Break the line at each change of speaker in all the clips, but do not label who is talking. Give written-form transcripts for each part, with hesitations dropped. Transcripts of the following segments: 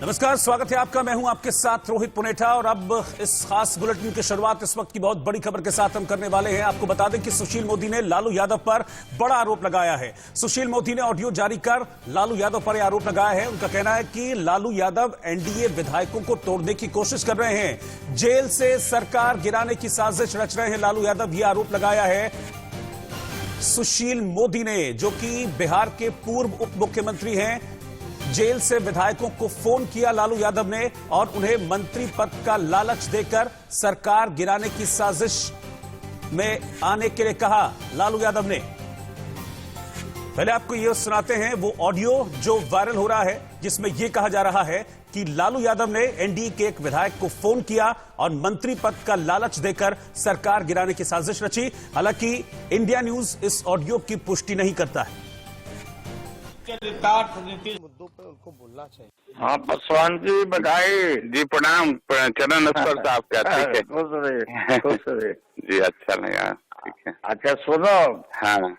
नमस्कार, स्वागत है आपका। मैं हूं आपके साथ रोहित पुनेठा और अब इस खास बुलेटिन की शुरुआत इस वक्त की बहुत बड़ी खबर के साथ हम करने वाले हैं। आपको बता दें कि सुशील मोदी ने लालू यादव पर बड़ा आरोप लगाया है। सुशील मोदी ने ऑडियो जारी कर लालू यादव पर यह आरोप लगाया है। उनका कहना है कि लालू यादव एनडीए विधायकों को तोड़ने की कोशिश कर रहे हैं, जेल से सरकार गिराने की साजिश रच रहे हैं लालू यादव। यह आरोप लगाया है सुशील मोदी ने, जो कि बिहार के पूर्व उप मुख्यमंत्री हैं। जेल से विधायकों को फोन किया लालू यादव ने और उन्हें मंत्री पद का लालच देकर सरकार गिराने की साजिश में आने के लिए कहा लालू यादव ने। पहले आपको यह सुनाते हैं वो ऑडियो जो वायरल हो रहा है, जिसमें यह कहा जा रहा है कि लालू यादव ने एनडीए के एक विधायक को फोन किया और मंत्री पद का लालच देकर सरकार गिराने की साजिश रची। हालांकि इंडिया न्यूज इस ऑडियो की पुष्टि नहीं करता है।
मुद्दों पे उनको बोलना चाहिए।
हाँ, पासवान जी बधाई जी, प्रणाम। चरण स्पर्श आपका। ठीक है, खुश रहे जी। अच्छा लगा, ठीक है। अच्छा सुनो, हाँ,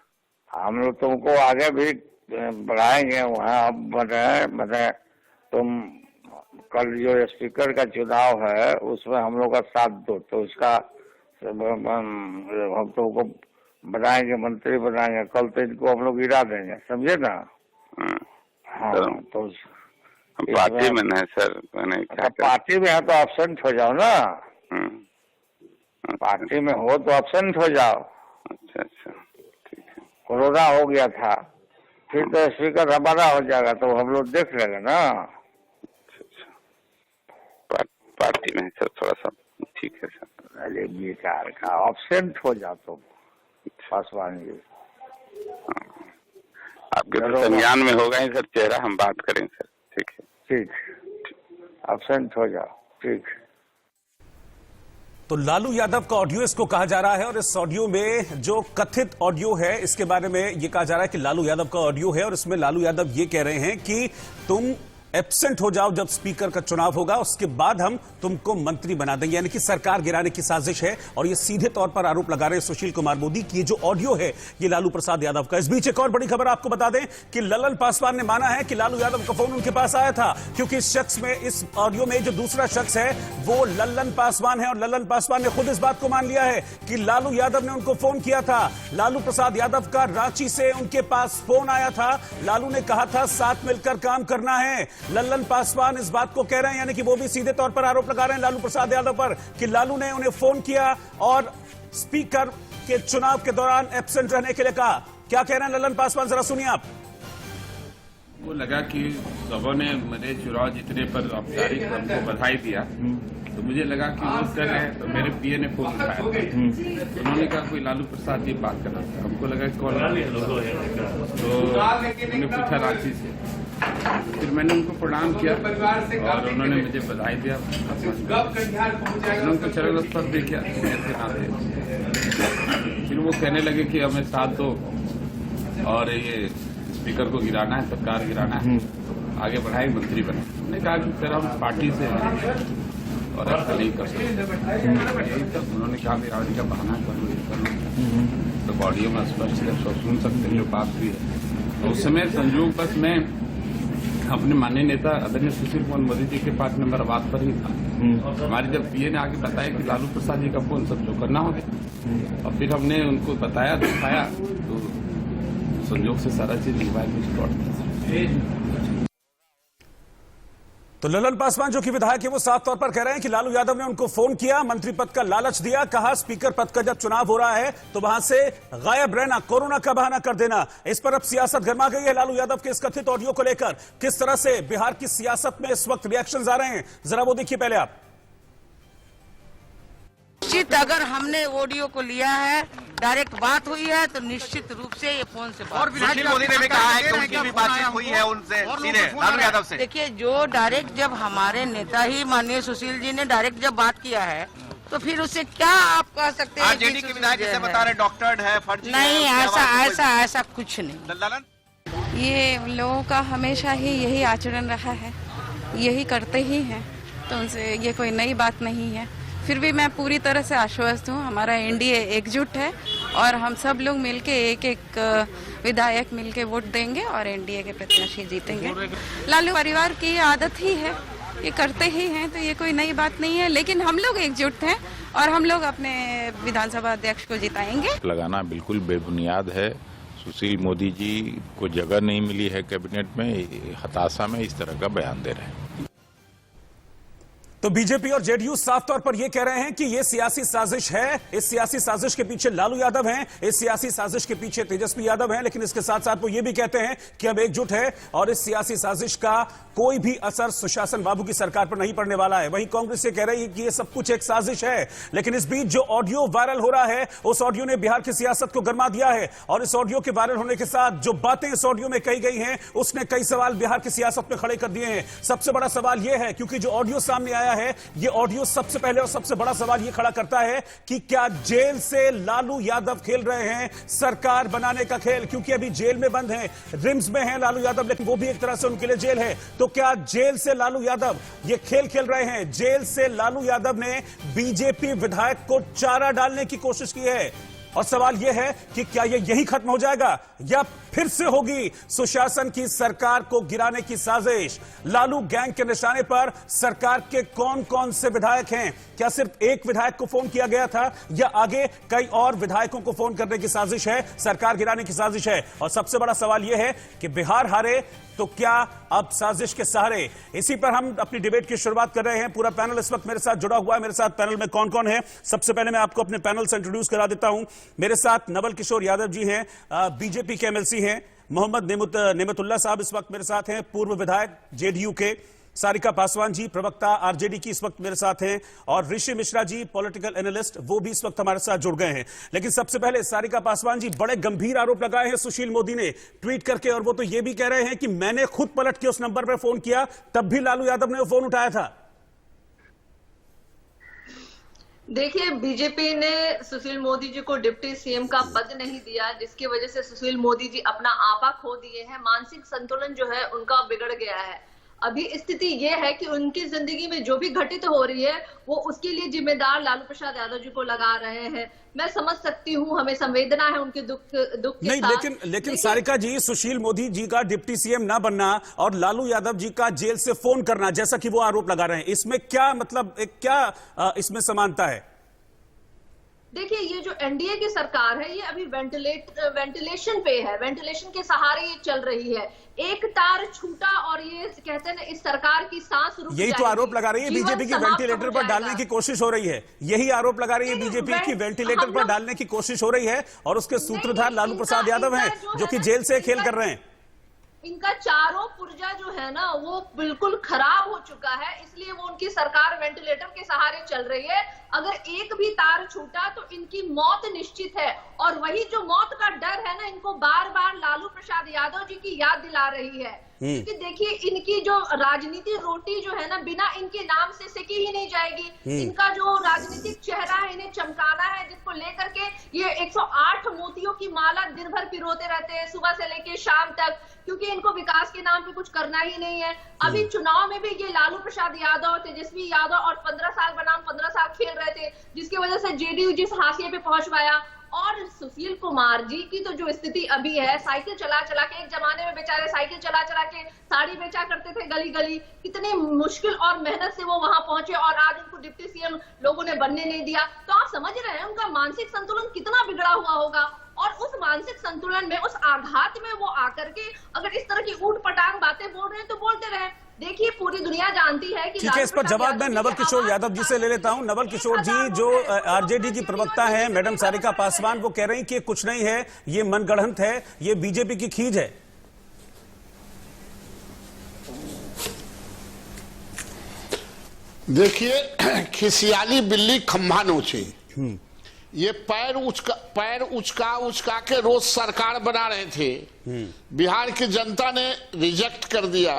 हम लोग तुमको आगे भी बढ़ाएंगे। वहाँ अब बताए तुम कल जो स्पीकर का चुनाव है उसमें हम लोग का साथ दो, तो उसका हम तुमको बनाएंगे, मंत्री बनाएंगे। कल तो इनको हम लोग गिरा देंगे, समझे ना। हाँ, तो पार्टी में नहीं सर, मैंने पार्टी में है तो एब्सेंट हो जाओ ना। पार्टी में हो तो एब्सेंट हो जाओ। अच्छा, ठीक है। कोरोना हो गया था, फिर तो स्पीकर हमारा हो जाएगा, तो हम लोग देख लेंगे ना। अच्छा, पार्टी में सर थोड़ा सा ठीक है सर। अरे बेकार का एब्सेंट हो जाओ तुम, पासवान जी। आपके तो संज्ञान में होगा ही सर चेहरा, हम बात करें सर। ठीक है, ठीक, एब्सेंट हो जाओ। ठीक।
तो लालू यादव का ऑडियो इसको कहा जा रहा है और इस ऑडियो में जो कथित ऑडियो है इसके बारे में यह कहा जा रहा है कि लालू यादव का ऑडियो है और इसमें लालू यादव ये कह रहे हैं कि तुम एब्सेंट हो जाओ जब स्पीकर का चुनाव होगा, उसके बाद हम तुमको मंत्री बना देंगे, यानी कि सरकार गिराने की साजिश है। और ये सीधे तौर पर आरोप लगा रहे हैं सुशील कुमार मोदी की ये जो ऑडियो है ये लालू प्रसाद यादव का। इस बीच एक और बड़ी खबर आपको बता दें कि ललन पासवान ने माना है कि लालू यादव का फोन उनके पास आया था, क्योंकि इस शख्स में, इस ऑडियो में जो दूसरा शख्स है वो ललन पासवान है और ललन पासवान ने खुद इस बात को मान लिया है कि लालू यादव ने उनको फोन किया था। लालू प्रसाद यादव का रांची से उनके पास फोन आया था। लालू ने कहा था साथ मिलकर काम करना है। ललन पासवान इस बात को कह रहे हैं, यानी कि वो भी सीधे तौर पर आरोप लगा रहे हैं लालू प्रसाद यादव पर कि लालू ने उन्हें फोन किया और स्पीकर के चुनाव के दौरान एब्सेंट रहने के लिए कहा। क्या कह रहे हैं ललन पासवान, जरा सुनिए आप।
वो लगा कि सबों ने मेरे चुनाव जीतने पर औपचारिक हमको बधाई दिया, तो मुझे लगा कि वो कर रहे हैं, तो मेरे पीए ने फोन उठाया। तो उन्होंने कहा कोई लालू प्रसाद जी बात कर रहा था। हमको लगा कौन, तो उन्होंने पूछा रांची से। फिर मैंने उनको प्रणाम किया और उन्होंने मुझे बधाई दिया। मैंने उनको चरण स्पर्श भी किया के नाते। फिर वो कहने लगे कि हमें साथ दो और ये स्पीकर को गिराना है, सरकार गिराना है, आगे बढ़ाए, मंत्री बने। उन्होंने कहा कि सर हम पार्टी से हैं और ऐसा नहीं कर सकते। उन्होंने कहा गिरावटी का बहाना कर, तो ऑडियो में स्पष्ट सुन सकते हैं जो बात हुई है। तो उस समय संयोग बस मैं अपने माननीय नेता आदरणीय सुशील कुमार मोदी जी के पास नंबर बात पर ही था। हमारे जब पीए ने आगे बताया कि लालू प्रसाद जी का फोन सब जो करना हो गया, और फिर हमने उनको बताया, दिखाया, तो संयोग से सारा चीज मोबाइल में रिकॉर्ड।
तो ललन पासवान जो कि विधायक है वो साफ तौर पर कह रहे हैं कि लालू यादव ने उनको फोन किया, मंत्री पद का लालच दिया, कहा स्पीकर पद का जब चुनाव हो रहा है तो वहां से गायब रहना, कोरोना का बहाना कर देना। इस पर अब सियासत गर्मा गई है लालू यादव के इस कथित ऑडियो को लेकर। किस तरह से बिहार की सियासत में इस वक्त रिएक्शंस आ रहे हैं, जरा वो देखिए पहले आप।
निश्चित अगर हमने ऑडियो को लिया है, डायरेक्ट बात हुई है, तो निश्चित रूप से ये फोन से बात।
और सुशील मोदी ने भी कहा है कि उनकी भी बातचीत हुई है उनसे सीधे लालू यादव से।
देखिए, जो डायरेक्ट जब हमारे नेता ही माननीय सुशील जी ने डायरेक्ट जब बात किया है, तो फिर उससे क्या आप कह सकते हैं?
आरजेडी के विधायक जिसे बता रहे डॉक्टर्ड है, फर्जी
नहीं, ऐसा कुछ नहीं।
ये लोगों का हमेशा ही यही आचरण रहा है, यही करते ही हैं, तो उनसे ये कोई नई बात नहीं है। फिर भी मैं पूरी तरह से आश्वस्त हूँ, हमारा एनडीए एकजुट है और हम सब लोग मिलके एक एक विधायक मिलके वोट देंगे और एनडीए के प्रत्याशी जीतेंगे। लालू परिवार की आदत ही है ये करते ही हैं, तो ये कोई नई बात नहीं है। लेकिन हम लोग एकजुट हैं और हम लोग अपने विधानसभा अध्यक्ष को जिताएंगे।
लगाना बिल्कुल बेबुनियाद है। सुशील मोदी जी को जगह नहीं मिली है कैबिनेट में, हताशा में इस तरह का बयान दे रहे हैं।
तो बीजेपी और जेडीयू साफ तौर पर यह कह रहे हैं कि यह सियासी साजिश है। इस सियासी साजिश के पीछे लालू यादव हैं, इस सियासी साजिश के पीछे तेजस्वी यादव हैं। लेकिन इसके साथ साथ वो ये भी कहते हैं कि अब एकजुट है और इस सियासी साजिश का कोई भी असर सुशासन बाबू की सरकार पर नहीं पड़ने वाला है। वहीं कांग्रेस ये कह रही है कि यह सब कुछ एक साजिश है। लेकिन इस बीच जो ऑडियो वायरल हो रहा है, उस ऑडियो ने बिहार की सियासत को गरमा दिया है और इस ऑडियो के वायरल होने के साथ जो बातें इस ऑडियो में कही गई हैं, उसने कई सवाल बिहार की सियासत में खड़े कर दिए हैं। सबसे बड़ा सवाल यह है, क्योंकि जो ऑडियो सामने आया है, ये ऑडियो सबसे पहले और सबसे बड़ा सवाल यह खड़ा करता है कि क्या जेल से लालू यादव खेल रहे हैं सरकार बनाने का खेल? क्योंकि अभी जेल में बंद हैं, रिम्स में हैं लालू यादव, लेकिन वो भी एक तरह से उनके लिए जेल है। तो क्या जेल से लालू यादव ये खेल खेल रहे हैं? जेल से लालू यादव ने बीजेपी विधायक को चारा डालने की कोशिश की है और सवाल यह है कि क्या यही खत्म हो जाएगा या फिर से होगी सुशासन की सरकार को गिराने की साजिश? लालू गैंग के निशाने पर सरकार के कौन कौन से विधायक हैं? क्या सिर्फ एक विधायक को फोन किया गया था या आगे कई और विधायकों को फोन करने की साजिश है, सरकार गिराने की साजिश है? और सबसे बड़ा सवाल यह है कि बिहार हारे तो क्या अब साजिश के सहारे? इसी पर हम अपनी डिबेट की शुरुआत कर रहे हैं। पूरा पैनल इस वक्त मेरे साथ जुड़ा हुआ है। मेरे साथ पैनल में कौन कौन है, सबसे पहले मैं आपको अपने पैनल से इंट्रोड्यूस करा देता हूं। मेरे साथ नवल किशोर यादव जी हैं, बीजेपी के एमएलसी हैं। मोहम्मद नेमतुल्लाह साहब इस वक्त मेरे साथ हैं, पूर्व विधायक जेडीयू के। सारिका पासवान जी, प्रवक्ता आरजेडी की, इस वक्त मेरे साथ हैं। और ऋषि मिश्रा जी, पॉलिटिकल एनालिस्ट, वो भी इस वक्त हमारे साथ जुड़ गए हैं। लेकिन सबसे पहले सारिका पासवान जी, बड़े गंभीर आरोप लगाए हैं सुशील मोदी ने ट्वीट करके, और वो तो ये भी कह रहे हैं कि मैंने खुद पलट के उस नंबर पर फोन किया, तब भी लालू यादव ने वो फोन उठाया था।
देखिए, बीजेपी ने सुशील मोदी जी को डिप्टी सीएम का पद नहीं दिया, जिसकी वजह से सुशील मोदी जी अपना आपा खो दिए हैं। मानसिक संतुलन जो है उनका बिगड़ गया है। अभी स्थिति ये है कि उनकी जिंदगी में जो भी घटित हो रही है वो उसके लिए जिम्मेदार लालू प्रसाद यादव जी को लगा रहे हैं। मैं समझ सकती हूँ, हमें संवेदना है उनके दुख के
नहीं,
साथ।
लेकिन सारिका जी, सुशील मोदी जी का डिप्टी सीएम ना बनना और लालू यादव जी का जेल से फोन करना, जैसा कि वो आरोप लगा रहे हैं, इसमें क्या मतलब, क्या इसमें समानता है?
देखिए, ये जो एनडीए की सरकार है ये अभी वेंटिलेशन पे है, वेंटिलेशन के सहारे ये चल रही है। एक तार छूटा और ये कहते हैं ना, इस सरकार की सांस रुक
यही तो आरोप लगा रही है बीजेपी की, वेंटिलेटर पर डालने की कोशिश हो रही है। यही आरोप लगा रही है बीजेपी की, वेंटिलेटर पर डालने की कोशिश हो रही है और उसके सूत्रधार लालू प्रसाद यादव हैं, जो कि जेल से खेल कर रहे हैं।
इनका चारों पुर्जा जो है ना वो बिल्कुल खराब हो चुका है, इसलिए वो उनकी सरकार वेंटिलेटर के सहारे चल रही है। अगर एक भी तार छूटा तो इनकी मौत निश्चित है, और वही जो मौत का डर है ना, इनको बार बार लालू प्रसाद यादव जी की याद दिला रही है। क्योंकि देखिए, इनकी जो राजनीति रोटी जो है ना, बिना इनके नाम से सेकी ही नहीं जाएगी। इनका जो राजनीतिक चेहरा है, इन्हें चमकाना है, जिसको लेकर के ये 108 मोतियों की माला दिन भर पिरोते रहते हैं, सुबह से लेके शाम तक, क्योंकि इनको विकास के नाम पे कुछ करना ही नहीं है। अभी चुनाव में भी ये लालू प्रसाद यादव, तेजस्वी यादव और 15 साल बनाम 15 साल खेल रहे थे, जिसकी वजह से जेडीयू जिस हाशिए पे पहुंच पाया। और सुशील कुमार जी की तो जो स्थिति अभी है, साइकिल चला चला के, एक जमाने में बेचारे साइकिल चला चला के साड़ी बेचा करते थे गली गली, कितनी मुश्किल और मेहनत से वो वहां पहुंचे और आज उनको डिप्टी सीएम लोगों ने बनने नहीं दिया। तो आप समझ रहे हैं उनका मानसिक संतुलन कितना बिगड़ा हुआ होगा। और उस मानसिक संतुलन में, उस आघात में वो आकर के अगर इस तरह की ऊट पटांग बातें बोल रहे हैं तो बोलते रहे। देखिए, पूरी दुनिया जानती है कि
ठीक है, इस पर जवाब मैं नवल किशोर यादव जी से ले लेता हूं। नवल किशोर जी, जो आरजेडी की प्रवक्ता हैं मैडम सारिका पासवान, वो कह रही हैं कि कुछ नहीं है, ये मनगढ़ंत है, ये बीजेपी की खींच है।
देखिए, खिसियाली बिल्ली खंभा नोचे। ये पैर उचका के रोज सरकार बना रहे थे। बिहार की जनता ने रिजेक्ट कर दिया।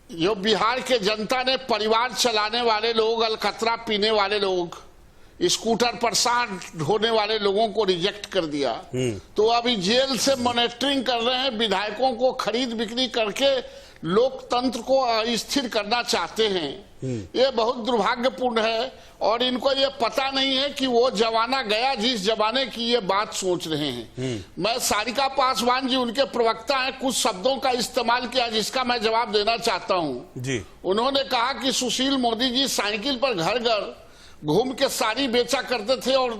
जो बिहार के जनता ने परिवार चलाने वाले लोग, अलकतरा पीने वाले लोग, स्कूटर पर सांड ढोने वाले लोगों को रिजेक्ट कर दिया। तो अभी जेल से मॉनिटरिंग कर रहे हैं, विधायकों को खरीद बिक्री करके लोकतंत्र को अस्थिर करना चाहते हैं। ये बहुत दुर्भाग्यपूर्ण है और इनको ये पता नहीं है कि वो जमाना गया जिस जमाने की ये बात सोच रहे हैं। मैं सारिका पासवान जी उनके प्रवक्ता हैं, कुछ शब्दों का इस्तेमाल किया जिसका मैं जवाब देना चाहता हूं जी। उन्होंने कहा कि सुशील मोदी जी साइकिल पर घर घर घूम के साड़ी बेचा करते थे और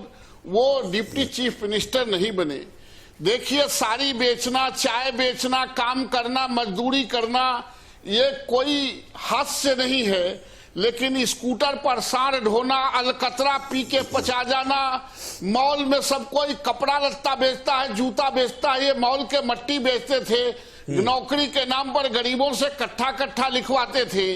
वो डिप्टी चीफ मिनिस्टर नहीं बने। देखिए, साड़ी बेचना, चाय बेचना, काम करना, मजदूरी करना, ये कोई हास्य नहीं है, लेकिन स्कूटर पर सांड ढोना, अलकतरा पी के पचा जाना, मॉल में सब कोई कपड़ा लत्ता बेचता है, जूता बेचता है, ये मॉल के मट्टी बेचते थे, नौकरी के नाम पर गरीबों से कट्ठा कट्ठा लिखवाते थे।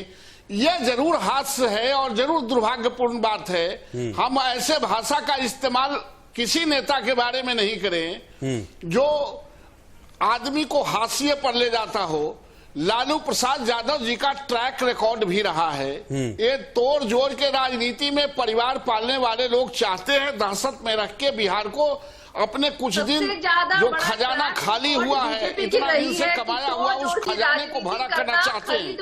ये जरूर हास्य है और जरूर दुर्भाग्यपूर्ण बात है। हम ऐसे भाषा का इस्तेमाल किसी नेता के बारे में नहीं करें जो आदमी को हाशिए पर ले जाता हो। लालू प्रसाद यादव जी का ट्रैक रिकॉर्ड भी रहा है। ये तोड़ जोड़ के राजनीति में परिवार पालने वाले लोग चाहते हैं दहशत में रख के बिहार को अपने कुछ दिन जो खजाना खाली हुआ है, इतना दिन से कमाया हुआ उस खजाने को भरा करना चाहते हैं।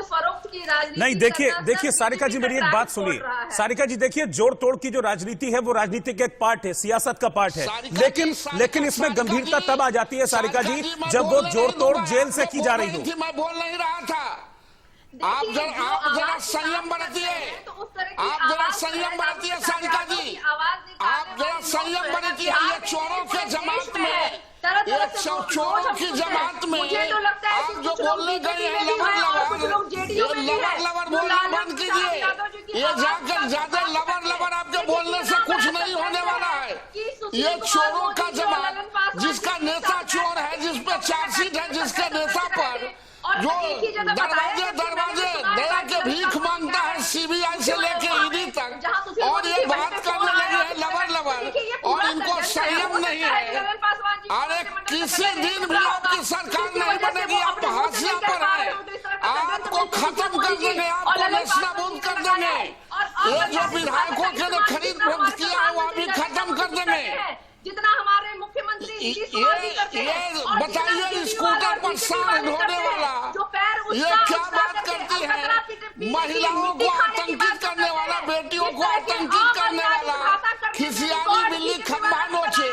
नहीं, देखिए सारिका जी, मेरी एक बात सुनिए। सारिका जी, देखिए, जोड़ तोड़ की जो राजनीति है वो राजनीति का एक पार्ट है, सियासत का पार्ट है, लेकिन इसमें गंभीरता तब आ जाती है सारिका जी जब वो जोड़ तोड़ जेल से की जा रही हो।
मैं बोल नहीं रहा था, आप जरा संयम बरतिए, आप जरा संयम बरतिए सारिका जी, आप जरा संयम बरतिए। ये चोरों के जमात में, ये चोरों की जमात में आप जो बोलने गए हैं लवर बोलना बंद कीजिए। ये जाकर ज्यादा लवर आपके बोलने से कुछ नहीं होने वाला है। ये चोरों का जमात जिसका नेता चोर है, जिसपे चार्जशीट है, जिसके नेता पर जो दरवाजे दया के भीख मांगता है सीबीआई से लेके ईडी तक, और ये बात करने लगे हैं लवर और इनको संयम नहीं है। अरे किसी दिन भी आपकी सरकार नहीं बनेगी, आप हाशिया पर हैं, आपको खत्म कर देंगे, आपको नेस्तनाबूद कर देंगे। ये जो विधायकों के लिए खरीद फरोख्त किया है वो भी खत्म कर देंगे।
जितना हमारे मुख्यमंत्री
ये बताइए, स्कूटर पर सांड ढोने वाला ये क्या बात करती है? महिलाओं को आतंकित करने वाला, बेटियों को आतंकित करने वाला, खिसियाली बिल्ली खंभा नोचे,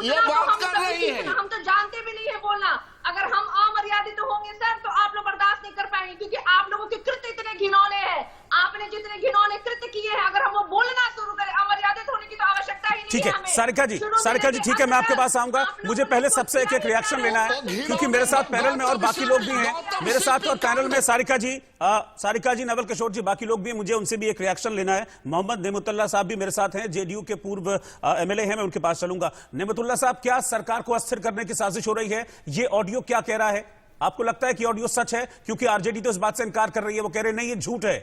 ये बात कर रही है।
हम तो जानते भी नहीं है बोलना। अगर हम अमर्यादित होंगे सर तो आप लोग बर्दाश्त नहीं कर पाएंगे, क्योंकि आप लोगों के कृत्य इतने घिनौने हैं। आपने जितने घिनौने कृत्य किए हैं, अगर हम वो बोलना शुरू करें, अमर्यादित होने की तो आवश्यकता ही नहीं है।
ठीक है सारिका जी, ठीक है, मैं आपके पास आऊंगा। मुझे पहले सबसे एक रिएक्शन लेना है, क्योंकि मेरे साथ पैनल में और बाकी लोग भी हैं मेरे साथ, और पैनल में सारिका जी, नवल किशोर जी, बाकी लोग भी हैं। मुझे उनसे भी एक रिएक्शन लेना है। मोहम्मद नेमतुल्लाह साहब भी मेरे साथ हैं, जेडीयू के पूर्व एमएलए हैं, मैं उनके पास चलूंगा। नेमतुल्लाह साहब, क्या सरकार को अस्थिर करने की साजिश हो रही है? ये ऑडियो क्या कह रहा है? आपको लगता है कि ऑडियो सच है? क्योंकि आरजेडी तो इस बात से इनकार कर रही है, वो कह रहे नहीं ये झूठ है।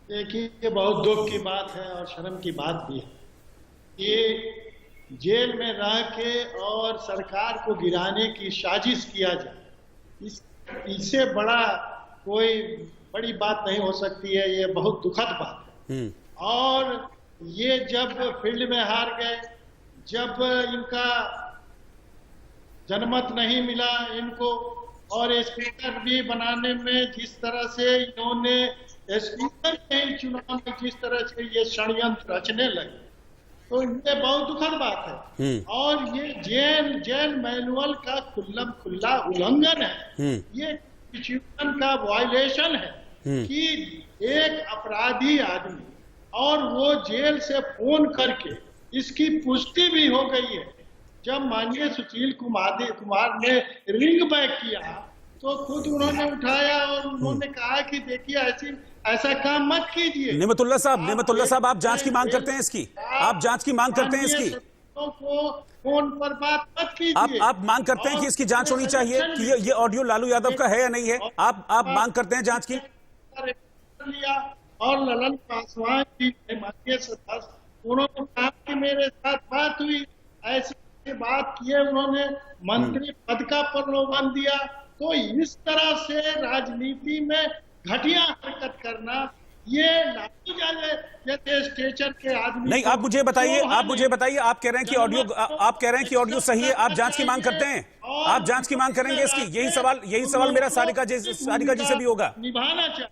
देखिए, ये बहुत दुख की बात है और शर्म की बात भी है। ये जेल में रह के और सरकार को गिराने की साजिश किया जाए, इससे बड़ा कोई बड़ी बात नहीं हो सकती है। ये बहुत दुखद बात है। और ये जब फील्ड में हार गए, जब इनका जनमत नहीं मिला इनको, और स्पीकर भी बनाने में जिस तरह से इन्होंने स्पीकर के चुनाव में जिस तरह से ये षड्यंत्र रचने लगे, तो ये बहुत दुखद बात है। और ये जेल मैनुअल का खुला उल्लंघन है। ये कॉन्स्टिट्यूशन का वायलेशन है कि एक अपराधी आदमी, और वो जेल से फोन करके इसकी पुष्टि भी हो गई है। जब माननीय सुशील कुमार ने रिंग बैक किया तो खुद उन्होंने उठाया और उन्होंने कहा कि देखिए ऐसा काम मत कीजिए।
नेमतुल्लाह साहब, आप जांच की मांग करते हैं इसकी? आप जांच की मांग करते हैं इसकी?
को फोन पर बात मत कीजिए।
आप मांग करते हैं कि इसकी जांच होनी चाहिए कि ये ऑडियो लालू यादव का है या नहीं है? आप मांग करते हैं जांच की?
और ललन पासवान जी माननीय सदस्य, उन्होंने कहा कि मेरे साथ बात हुई, ऐसी बात किए, उन्होंने मंत्री पद का प्रलोभन दिया। तो इस तरह से राजनीति में घटिया हरकत करना, ये लालू जैसे स्टेशन के आदमी
नहीं, आप मुझे बताइए, आप कह रहे हैं कि ऑडियो सही है, आप जांच की मांग करते हैं, आप जांच की मांग करेंगे इसकी? यही सवाल मेरा सारिका जी से भी होगा।
निभाना चाहिए।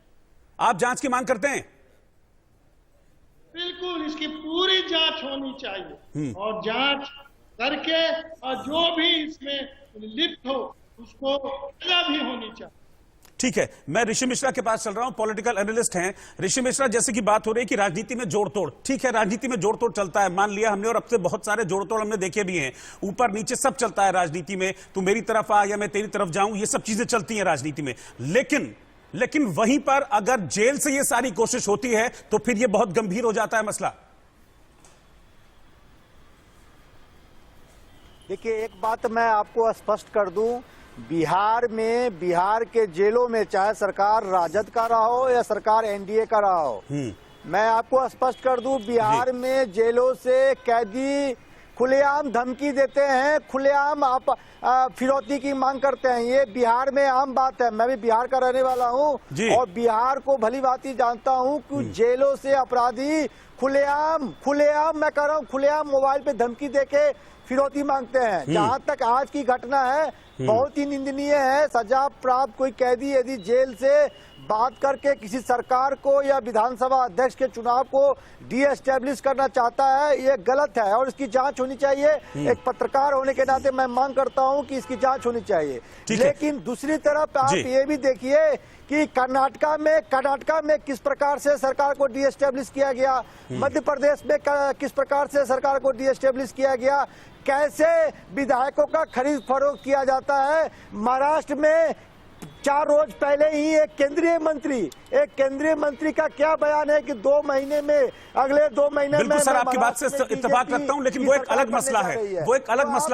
आप जांच की मांग करते हैं?
बिल्कुल, इसकी पूरी जांच होनी चाहिए और जांच करके और जो भी इसमें लिप्त हो उसको सजा भी होनी चाहिए।
ठीक है, मैं ऋषि मिश्रा के पास चल रहा हूं, पॉलिटिकल एनालिस्ट हैं। ऋषि मिश्रा, जैसे कि बात हो रही है कि राजनीति में जोड़ तोड़, ठीक है, राजनीति में जोड़ तोड़ चलता है, मान लिया हमने, और अब से बहुत सारे जोड़ तोड़ हमने देखे भी हैं, ऊपर नीचे सब चलता है राजनीति में, तू मेरी तरफ आ या मैं तेरी तरफ जाऊं, ये सब चीजें चलती हैं राजनीति में। लेकिन वहीं पर अगर जेल से ये सारी कोशिश होती है तो फिर ये बहुत गंभीर हो जाता है मसला।
देखिए, एक बात मैं आपको स्पष्ट कर दूं, बिहार के जेलों में चाहे सरकार राजद का रहा हो या सरकार एनडीए का रहा हो, मैं आपको स्पष्ट कर दूं, बिहार में जेलों से कैदी खुलेआम धमकी देते हैं, खुलेआम आप फिरौती की मांग करते हैं। ये बिहार में आम बात है। मैं भी बिहार का रहने वाला हूं और बिहार को भली भांति जानता हूं कि जेलों से अपराधी खुलेआम मैं कह रहा हूं, खुलेआम मोबाइल पे धमकी देके फिरौती मांगते हैं। जहां तक आज की घटना है, बहुत ही निंदनीय है। सजा प्राप्त कोई कैदी यदि जेल से बात करके किसी सरकार को या विधानसभा अध्यक्ष के चुनाव को डीएस्टैब्लिश करना चाहता है, ये गलत है और इसकी जांच होनी चाहिए। एक पत्रकार होने के नाते मैं मांग करता हूं कि इसकी जांच होनी चाहिए। लेकिन दूसरी तरफ आप ये भी देखिए कि कर्नाटका में किस प्रकार से सरकार को डीएस्टैब्लिश किया गया, मध्य प्रदेश में किस प्रकार से सरकार को डीएस्टैब्लिश किया गया, कैसे विधायकों का खरीद फरोख्त किया जाता है। महाराष्ट्र में 4 रोज पहले ही एक केंद्रीय मंत्री का क्या बयान है कि 2 महीने में, अगले 2 महीने
बिल्कुल सर, आपकी बात से इत्तेफाक रखता हूं, लेकिन वो एक अलग मसला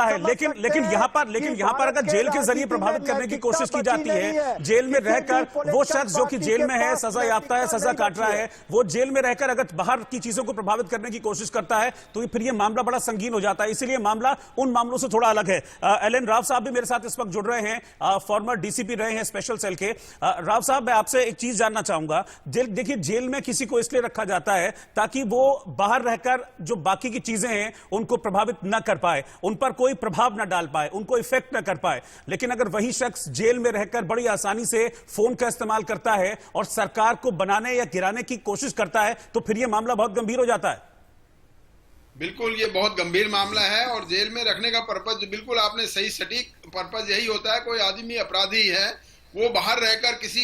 है, लेकिन यहाँ पर अगर जेल के जरिए प्रभावित करने की कोशिश की जाती है, जेल में रहकर वो शख्स जो कि जेल में है, सजा याफ्ता है, सजा काट रहा है, वो जेल में रहकर अगर बाहर की चीजों को प्रभावित करने की कोशिश करता है तो फिर ये मामला बड़ा संगीन हो जाता है। इसीलिए मामला उन मामलों से थोड़ा अलग है। एल.एन. राव साहब भी मेरे साथ इस वक्त जुड़ रहे हैं, फॉर्मर डीसीपी रहे हैं स्पेशल सेल के। राव साहब, मैं आपसे एक चीज जानना चाहूंगा। देखिए, जेल में किसी को इसलिए रखा जाता है ताकि वो बाहर रहकर जो बाकी की चीजें हैं उनको प्रभावित न कर पाए, उन पर कोई प्रभाव न डाल पाए, उनको इफेक्ट न कर पाए। लेकिन अगर वही शख्स जेल में रहकर बड़ी आसानी से फोन का इस्तेमाल करता है और सरकार को बनाने या गिराने की कोशिश करता है तो फिर यह मामला बहुत गंभीर हो जाता है।
बिल्कुल, ये बहुत गंभीर मामला है और जेल में रखने का पर्पज, बिल्कुल आपने सही सटीक पर्पज यही होता है। कोई आदमी अपराधी है, वो बाहर रहकर किसी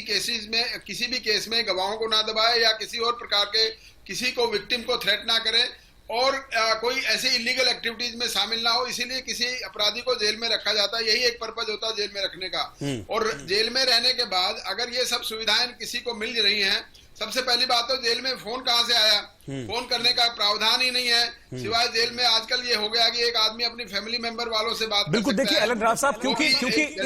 भी केस में गवाहों को ना दबाए या किसी और प्रकार के किसी को विक्टिम को थ्रेट ना करे और कोई ऐसे इलीगल एक्टिविटीज में शामिल ना हो, इसीलिए किसी अपराधी को जेल में रखा जाता है। यही एक पर्पज होता है जेल में रखने का। और जेल में रहने के बाद अगर ये सब सुविधाएं किसी को मिल रही हैं, सबसे पहली बात तो जेल में फोन कहां से आया, फोन करने का प्रावधान ही नहीं है, सिवाय जेल में आजकल ये हो गया कि एक आदमी अपनी फैमिली मेंबर वालों से बात
बिल्कुल। देखिए एल.एन. राव साहब, क्योंकि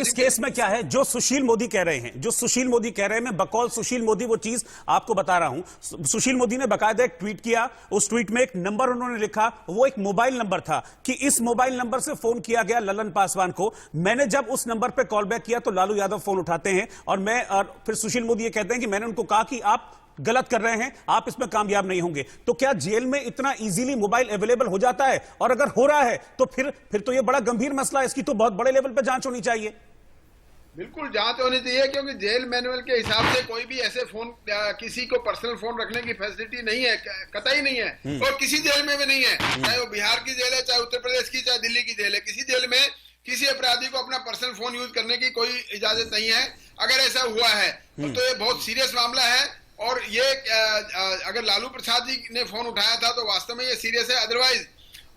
इस केस में क्या है, जो सुशील मोदी कह रहे हैं, मैं बकौल सुशील मोदी वो चीज आपको बता रहा हूं। सुशील मोदी ने बाकायदा एक ट्वीट किया, उस ट्वीट में एक नंबर उन्होंने लिखा, वो एक मोबाइल नंबर था कि इस मोबाइल नंबर से फोन किया गया ललन पासवान को। मैंने जब उस नंबर पर कॉल बैक किया तो लालू यादव फोन उठाते हैं और फिर सुशील मोदी ये कहते हैं कि मैंने उनको कहा कि आप गलत कर रहे हैं, आप इसमें कामयाब नहीं होंगे। तो क्या जेल में इतना इजीली मोबाइल अवेलेबल हो जाता है? और अगर हो रहा है तो फिर तो ये बड़ा गंभीर मसला है, इसकी तो बहुत बड़े लेवल पे जांच होनी चाहिए।
बिल्कुल जांच होनी चाहिए, क्योंकि जेल मैनुअल के हिसाब से कोई भी ऐसे फोन, किसी को पर्सनल फोन रखने की फैसिलिटी नहीं है, कतई नहीं है। और किसी जेल में भी नहीं है, चाहे वो बिहार की जेल है, चाहे उत्तर प्रदेश की, चाहे दिल्ली की जेल है, किसी जेल में किसी अपराधी को अपना पर्सनल फोन यूज करने की कोई इजाजत नहीं है। अगर ऐसा हुआ है तो ये बहुत सीरियस मामला है। और ये अगर लालू प्रसाद जी ने फोन उठाया था तो वास्तव में ये सीरियस है, अदरवाइज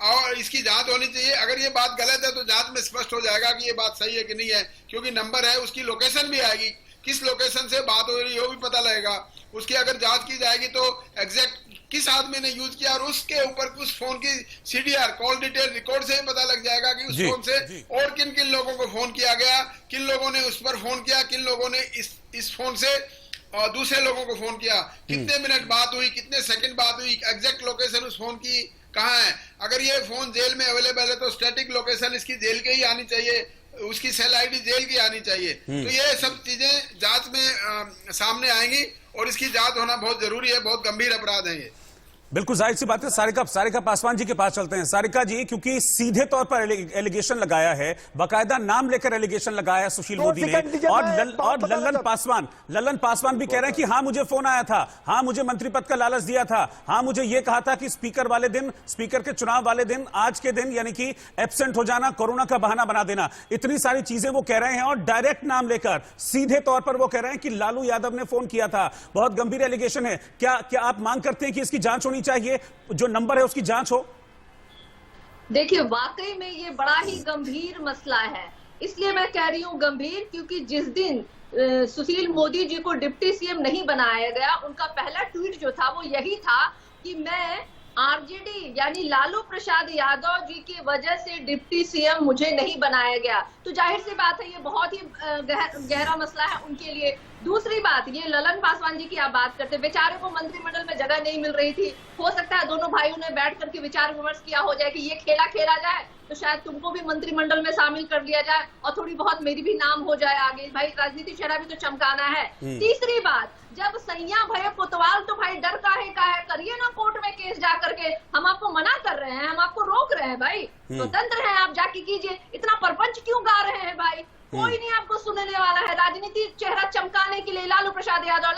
और इसकी जांच होनी चाहिए। अगर ये बात गलत है तो जांच में स्पष्ट हो जाएगा कि ये बात सही है कि नहीं है, क्योंकि नंबर है, उसकी लोकेशन भी आएगी, किस लोकेशन से बात हो रही है वो भी पता लगेगा। उसकी अगर जांच की जाएगी तो एग्जैक्ट किस आदमी ने यूज किया और उसके ऊपर उस फोन की सीडीआर कॉल डिटेल रिकॉर्ड से ही पता लग जाएगा कि उस फोन से और किन किन लोगों को फोन किया गया, किन लोगों ने उस पर फोन किया, किन लोगों ने इस फोन से और दूसरे लोगों को फोन किया, कितने मिनट बात हुई, कितने सेकंड बात हुई, एग्जैक्ट लोकेशन उस फोन की कहाँ है। अगर ये फोन जेल में अवेलेबल है तो स्टैटिक लोकेशन इसकी जेल के ही आनी चाहिए उसकी सेल आईडी जेल की आनी चाहिए। तो ये सब चीजें जांच में सामने आएंगी और इसकी जांच होना बहुत जरूरी है। बहुत गंभीर अपराध है ये।
बिल्कुल जाहिर सी बात है। सारिका पासवान जी के पास चलते हैं। सारिका जी, क्योंकि सीधे तौर पर एलिगेशन लगाया है, बाकायदा नाम लेकर एलिगेशन लगाया है सुशील मोदी ने, और ललन पासवान भी कह रहे हैं कि हाँ मुझे फोन आया था, हाँ मुझे मंत्री पद का लालच दिया था, हाँ मुझे यह कहा था कि स्पीकर के चुनाव वाले दिन, आज के दिन यानी कि एब्सेंट हो जाना, कोरोना का बहाना बना देना, इतनी सारी चीजें वो कह रहे हैं और डायरेक्ट नाम लेकर सीधे तौर पर वो कह रहे हैं कि लालू यादव ने फोन किया था। बहुत गंभीर एलिगेशन है। क्या आप मांग करते हैं कि इसकी जांच होनी चाहिए, जो नंबर है उसकी जांच हो?
देखिए, वाकई में ये बड़ा ही गंभीर मसला है। इसलिए मैं कह रही हूँ गंभीर, क्योंकि जिस दिन सुशील मोदी जी को डिप्टी सीएम नहीं बनाया गया, उनका पहला ट्वीट जो था वो यही था कि मैं आरजेडी यानी लालू प्रसाद यादव जी की वजह से डिप्टी सीएम मुझे नहीं बनाया गया। तो जाहिर सी बात है ये बहुत ही गहरा मसला है उनके लिए। दूसरी बात, ये ललन पासवान जी की आप बात करते, बेचारे को मंत्रिमंडल में जगह नहीं मिल रही थी। हो सकता है दोनों भाइयों ने बैठ करके विचार विमर्श किया हो जाए कि ये खेला खेला जाए तो शायद तुमको भी मंत्रिमंडल में शामिल कर लिया जाए और थोड़ी बहुत मेरी भी नाम हो जाए आगे। भाई राजनीति चेहरा भी तो चमकाना है। तीसरी बात, जब सैया भय कोतवाल तो भाई डर का है करिए ना कोर्ट में केस जा करके। हम आपको मना कर रहे हैं, हम आपको रोक रहे हैं भाई, स्वतंत्र हैं आप, जाके कीजिए। इतना परपंच क्यों गा रहे हैं भाई? कोई नहीं आपको सुनने वाला है। राजनीति चेहरा चमकाने के लिए लालू प्रसाद यादव,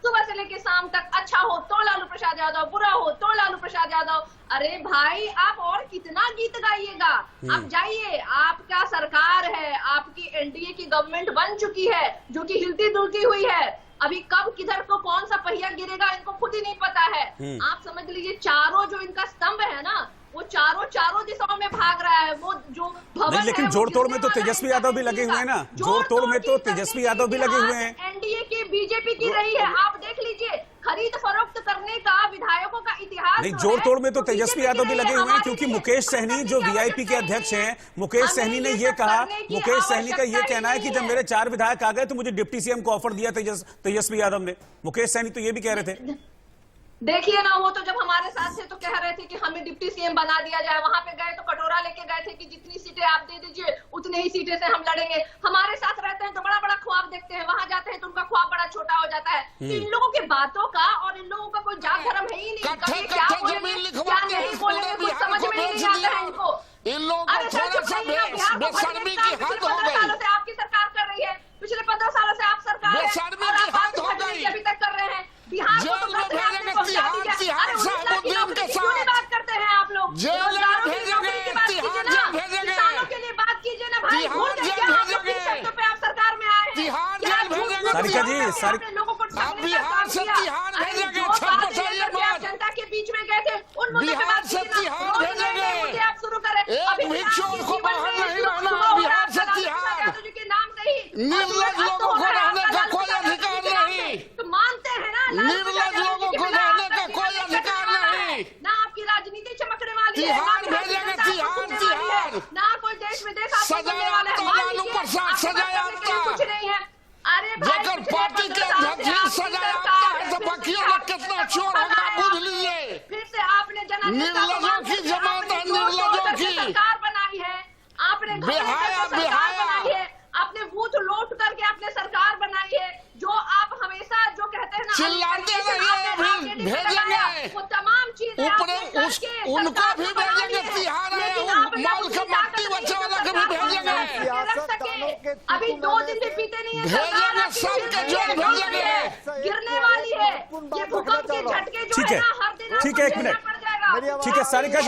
सुबह से लेके शाम तक, अच्छा हो तो लालू प्रसाद यादव, बुरा हो तो लालू प्रसाद यादव। अरे भाई आप और कितना गीत गाइएगा? आप जाइए, आपका सरकार है, आपकी एनडीए की गवर्नमेंट बन चुकी है जो कि हिलती डुलती हुई है। अभी कब किधर को कौन सा पहिया गिरेगा इनको खुद ही नहीं पता है। आप समझ लीजिए चारों जो इनका स्तंभ है ना, वो चारों दिशाओं में भाग रहा है। वो जो भवन
नहीं, लेकिन जोड़ तोड़ में तो तेजस्वी यादव भी लगे हुए हैं ना। जोड़ तोड़ में तो तेजस्वी यादव भी लगे हुए हैं।
एनडीए की बीजेपी की रही है। आप देख लीजिए, खरीद फरोख्त करने का विधायकों का इतिहास
नहीं, जोड़ तोड़ में तो तेजस्वी यादव भी लगे हुए हैं, क्योंकि मुकेश सहनी जो वीआईपी के अध्यक्ष हैं, मुकेश सहनी ने ये कहा, मुकेश सहनी का ये कहना है कि जब मेरे 4 विधायक आ गए तो मुझे डिप्टी सीएम को ऑफर दिया तेजस्वी यादव ने। मुकेश सहनी तो ये भी कह रहे थे।
देखिए ना, वो तो जब हमारे साथ थे तो कह रहे थे कि हमें डिप्टी सीएम बना दिया जाए। वहां पे गए तो कटोरा लेके गए थे कि जितनी सीटें आप दे दीजिए उतनी ही सीटें से हम लड़ेंगे। हमारे साथ रहते हैं तो बड़ा बड़ा ख्वाब देखते हैं, वहां जाते हैं तो उनका ख्वाब बड़ा छोटा हो जाता है। तो इन लोगों की बातों का और इन लोगों का कोई जात धर्म है ही नहीं। कभी क्या बोलेंगे क्या नहीं बोलेंगे कुछ समझ में ही नहीं आता है इनको।
अरे बेशर्मी की हद हो गई।
आपकी सरकार कर रही है, पिछले 15 सालों से आप सरकार अभी तक कर रहे हैं। बिहार को तो बात करते हैं आप लोग, किसानों के लिए बात कीजिए ना भाई। पे आप सरकार में आए हैं।
सारिका जी,
लोगों को जनता के बीच में गए थे, उन मुद्दों पे बात कीजिए। आप शुरू करें अभी
को बाहर नहीं रहना, बिहार से तिहाड़
के नाम से ही
निर्लज लोगों को रहने का कोई अधिकार नहीं।
तो मानते हैं ना,
निर्लज लोगों को रहने का कोई अधिकार नहीं।
ना आपकी राजनीति चमकने वाली है,
तिहाड़ भेजेंगे, तिहाड़
ना कोई देश विदेश
सजाया लालू प्रसाद, सजाया
कुछ नहीं है। अरे
जेकर पार्टी के अध्यक्ष सजाया है तो बाकियों में कितना चोर होगा बुझ लीजिए।
फिर से आपने
निर्लजों की जमात है, निर्लजों की
सरकार बनाई है आपने,
बेहाया
बनाई है आपने, बूथ लूट करके आपने सरकार बनाई है। जो आप हमेशा जो कहते हैं ना,
चिल्लाते रहिए, भेजेंगे
वो तमाम चीजें
उनको भी भेजेंगे। तिहाड़ है, माल का मट्टी बच्चे वाला को भी भेजेंगे।
अभी 2 दिन भी बीते नहीं है,
भेजेंगे सबके जोड़ भेजेंगे।
गिरने वाली है ये भूकंप के झटके जो है ना, हर दिन
ठीक है, 1 मिनट, ठीक है। सारिका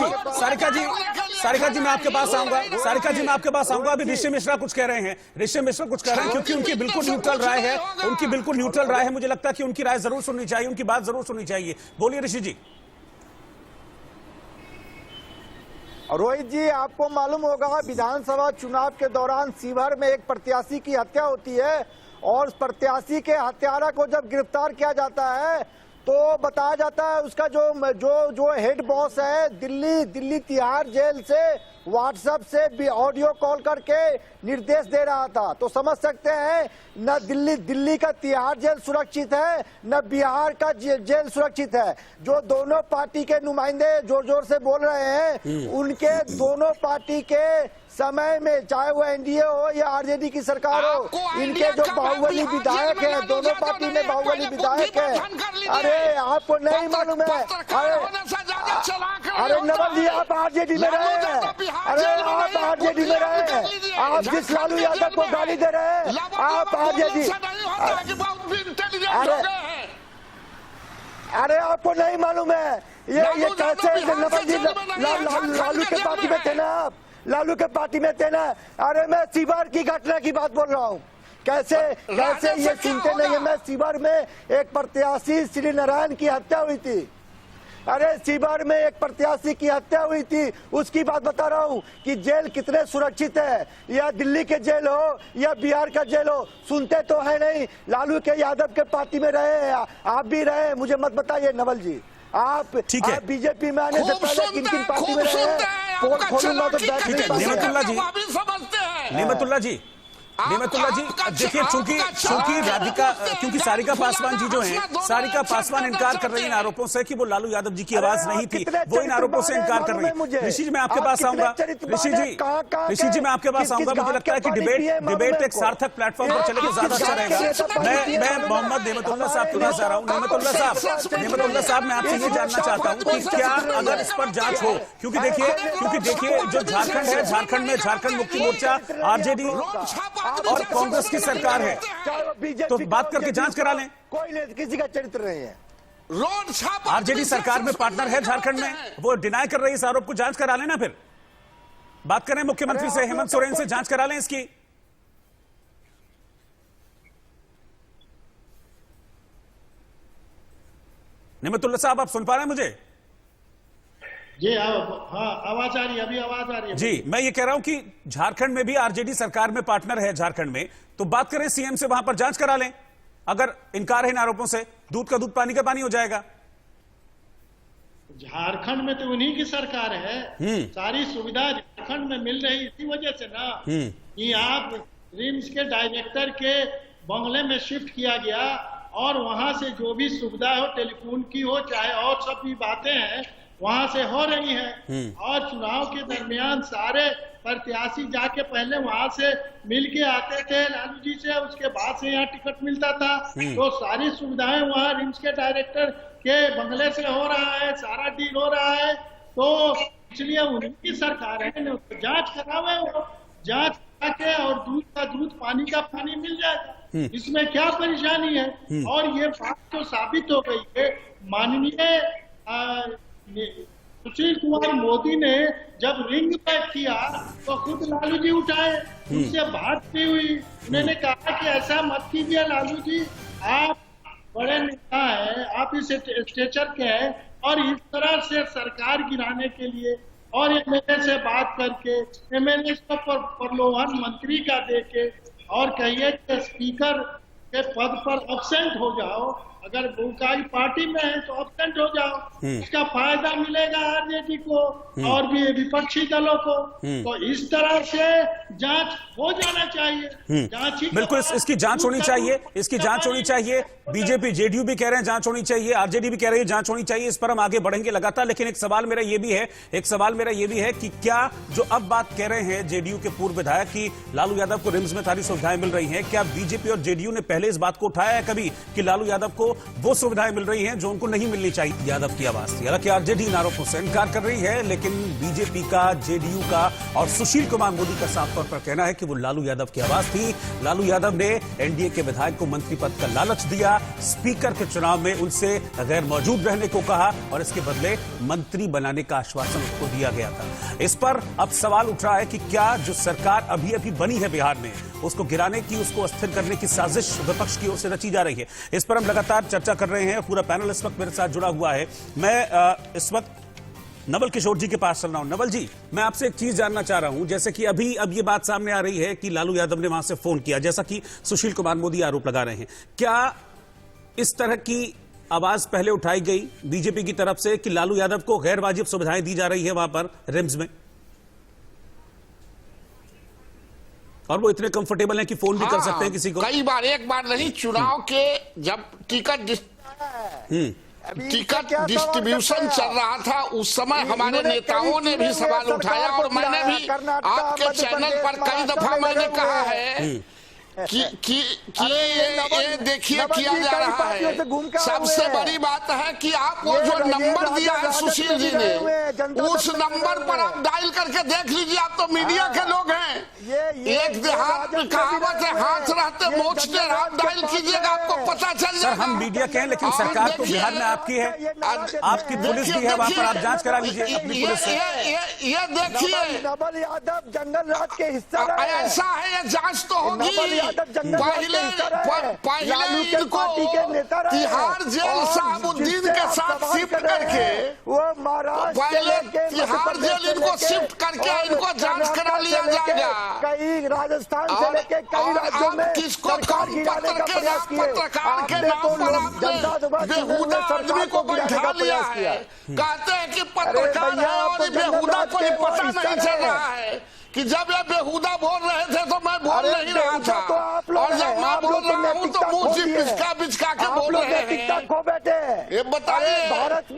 जी मैं आपके पास आऊंगा। सारिका जी मैं आपके पास आऊंगा। अभी ऋषि मिश्रा कुछ कह रहे हैं, क्योंकि उनकी बिल्कुल न्यूट्रल राय है, उनकी बिल्कुल न्यूट्रल राय है। मुझे लगता है कि उनकी राय जरूर सुननी चाहिए, उनकी बात जरूर सुननी चाहिए। बोलिए ऋषि जी।
रोहित जी, आपको मालूम होगा विधानसभा चुनाव के दौरान सीवर में एक प्रत्याशी की हत्या होती है और प्रत्याशी के हत्यारा को जब गिरफ्तार किया जाता है तो बताया जाता है उसका जो हेड बॉस है दिल्ली तिहाड़ जेल से व्हाट्सएप से ऑडियो कॉल करके निर्देश दे रहा था। तो समझ सकते हैं न दिल्ली का तिहाड़ जेल सुरक्षित है न बिहार का जेल सुरक्षित है। जो दोनों पार्टी के नुमाइंदे जोर जोर से बोल रहे हैं, उनके दोनों पार्टी के समय में, चाहे वो एनडीए हो या आरजेडी की सरकार हो, इनके जो बाहुबली विधायक है, दोनों पार्टी में बाहुबली विधायक है। अरे आपको नहीं मालूम है? अरे नवल जी, आप आरजेडी में रहे हैं। अरे आप आरजेडी में रहे हैं। आप जिस लालू यादव को गाली दे रहे हैं, आप आरजेडी। अरे आपको नहीं मालूम है ये कैसे नवल जी लालू के पार्टी में थे ना? आप लालू के पार्टी में थे ना? अरे मैं सीवार की घटना की बात बोल रहा हूँ। कैसे ये सुनते नहीं है? मैं सीवार में एक प्रत्याशी श्री नारायण की हत्या हुई थी। अरे सीवार में एक प्रत्याशी की हत्या हुई थी, उसकी बात बता रहा हूँ कि जेल कितने सुरक्षित है, या दिल्ली के जेल हो या बिहार का जेल हो, सुनते तो है नहीं। लालू के यादव के पार्टी में रहे हैं, आप भी रहे, मुझे मत बताइए नवल जी। आप बीजेपी में आने से पहले किन किन पार्टी में रहे हैं? पोल खोलूंगा तो बैठ नहीं पाएंगे।
नेमतुल्ला जी, देखिए, क्योंकि सारिका पासवान जी जो हैं, सारिका पासवान इनकार कर रही है इन आरोपों से कि वो लालू यादव जी की आवाज नहीं थी। वो इन आरोपों से इनकार कर रही है। ऋषि जी, मैं आपके पास आऊंगा। ऋषि जी, मैं आपके पास आऊंगा। मुझे लगता है कि डिबेट एक सार्थक प्लेटफॉर्म पर चले तो ज्यादा अच्छा रहेगा। मैं मोहम्मद नेमतुल्ला साहब के पास आ रहा हूँ। नेमतुल्ला साहब, मैं आपसे ये जानना चाहता हूँ कि क्या अगर इस पर जांच हो, क्योंकि देखिए जो झारखंड है, झारखंड मुक्ति मोर्चा, आरजेडी और कांग्रेस की सरकार है, तो बात करके जांच करा लें।
कोई नहीं, किसी का चरित्र नहीं है।
आरजेडी सरकार में पार्टनर है झारखंड में, वो डिनाई कर रही है इस आरोप को, जांच करा लेना। फिर बात करें मुख्यमंत्री से, हेमंत सोरेन से, जांच करा लें इसकी। नेमतुल्ला साहब, आप सुन पा रहे हैं मुझे?
जी हाँ, आवाज आ रही है, अभी आवाज आ रही है।
जी, मैं ये कह रहा हूं कि झारखंड में भी आरजेडी सरकार में पार्टनर है झारखंड में, तो बात करें सीएम से, वहां पर जांच करा लें। अगर इनकार है इन आरोपों से, दूध का दूध पानी का पानी हो जाएगा।
झारखंड में तो उन्हीं की सरकार है, सारी सुविधा झारखंड में मिल रही, इसी वजह से ना कि आप रिम्स के डायरेक्टर के बंगले में शिफ्ट किया गया और वहां से जो भी सुविधा हो, टेलीफोन की हो चाहे और सब भी बातें हैं, वहां से हो रही है। और चुनाव के दरमियान सारे प्रत्याशी जाके पहले वहां से मिल के आते थे लालू जी से, उसके बाद से यहाँ टिकट मिलता था। तो सारी सुविधाएं वहाँ रिम्स के डायरेक्टर के बंगले से हो रहा है, सारा डील हो रहा है। तो इसलिए उनकी सरकार है, जांच करावे, वो जांच करा के और दूध का दूध पानी का पानी मिल जाएगा। इसमें क्या परेशानी है? और ये बात तो साबित हो गई है, माननीय सुशील कुमार मोदी ने जब रिंग बैक किया तो खुद लालू जी उठाए, उनसे बात की हुई, उन्होंने कहा कि ऐसा मत कीजिए लालू जी, आप बड़े नेता है, आप इस स्टेचर के हैं, और इस तरह से सरकार गिराने के लिए और एमएलए से बात करके, एमएलए को प्रलोभन मंत्री का देके और कहिए कि स्पीकर के पद पर अब्सेंट हो जाओ, अगर बुकाई पार्टी में है तो अब्सेंट हो जाओ, इसका फायदा मिलेगा आरजेडी को और भी विपक्षी दलों को। तो इस तरह से जांच हो जाना चाहिए। जांच ही
बिल्कुल, इसकी जांच होनी चाहिए, इसकी जांच होनी चाहिए। बीजेपी जेडीयू भी कह रहे हैं जांच होनी चाहिए, आरजेडी भी कह रही है जांच होनी चाहिए। इस पर हम आगे बढ़ेंगे लगातार, लेकिन एक सवाल मेरा ये भी है कि क्या जो अब बात कह रहे हैं जेडीयू के पूर्व विधायक की लालू यादव को रिम्स में सारी सुविधाएं मिल रही हैं, क्या बीजेपी और जेडीयू ने पहले इस बात को उठाया है कभी कि लालू यादव को वो सुविधाएं मिल रही हैं जो उनको नहीं मिलनी चाहिए? यादव की आवाज थी। हालांकि आरजेडी इन आरोपों से इनकार कर रही है, लेकिन बीजेपी का, जेडीयू का और सुशील कुमार मोदी का साफ तौर पर कहना है कि वो लालू यादव की आवाज थी। लालू यादव ने एनडीए के विधायक को मंत्री पद का लालच दिया, स्पीकर के चुनाव में उनसे गैर मौजूद रहने को कहा और इसके बदले मंत्री बनाने का आश्वासन उसको दिया गया था। इस पर अब सवाल उठ रहा है कि क्या जो सरकार अभी बनी है बिहार में, उसको गिराने की, उसको अस्थिर करने की साजिश विपक्ष की ओर से रची जा रही है? इस पर हम लगातार चर्चा कर रहे हैं। पूरा पैनल इस वक्त मेरे साथ जुड़ा हुआ है। मैं इस वक्त नवल किशोर जी के पास चल रहा हूं। नवल जी, मैं आपसे एक चीज जानना चाह रहा हूं, जैसे कि अब ये बात सामने आ रही है कि लालू यादव ने वहां से फोन किया, जैसा कि सुशील कुमार मोदी आरोप लगा रहे हैं। क्या इस तरह की आवाज पहले उठाई गई बीजेपी की तरफ से कि लालू यादव को गैर वाजिब सुविधाएं दी जा रही है वहां पर रिम्स में, और वो इतने कंफर्टेबल हैं कि फोन भी कर सकते हैं किसी को?
कई बार, एक बार नहीं, चुनाव के जब टिकट टिकट डिस्ट्रीब्यूशन चल रहा था उस समय हमारे नेताओं ने भी सवाल उठाया और मैंने भी आपके चैनल पर कई दफा मैंने कहा है कि ये देखिए किया जा रहा है। सबसे बड़ी बात है कि आप वो जो नंबर दिया है सुशील जी ने, उस नंबर पर आप डायल करके देख लीजिए। आप तो मीडिया के लोग हैं, एक देहात में कहावत है, हाथ रहते मोचते, आप डायल कीजिएगा आपको पता चल जाएगा।
हम मीडिया के हैं लेकिन सरकार तो बिहार में आपकी है, आपकी पुलिस भी है, वहाँ पर आप जांच करा लीजिए अपनी पुलिस से।
ये देखिए
नवल यादव जंगल राज के हिस्सा
ऐसा है, ये जांच तो होगी। पहले इनको तिहाड़ जेल शहाबुद्दीन के साथ शिफ्ट करके,
वो महाराष्ट्र
पहले तिहाड़ जेल इनको शिफ्ट करके इनको जांच करा लिया जाएगा।
कई राजस्थान से लेके कई राज्यों में
किसको पत्रकार के नाम पर आपने बेहुदा आदमी को बैठा लिया है। कहते हैं कि पत्रकार है और बेहुदा कोई पता नहीं चल रहा है कि जब ये बेहुदा बोल रहे थे तो मैं बोल नहीं रहा था, और जब मैं बोल रहा हूँ तो मुंह से बिचका के बोल रहे हैं। ये बताइए,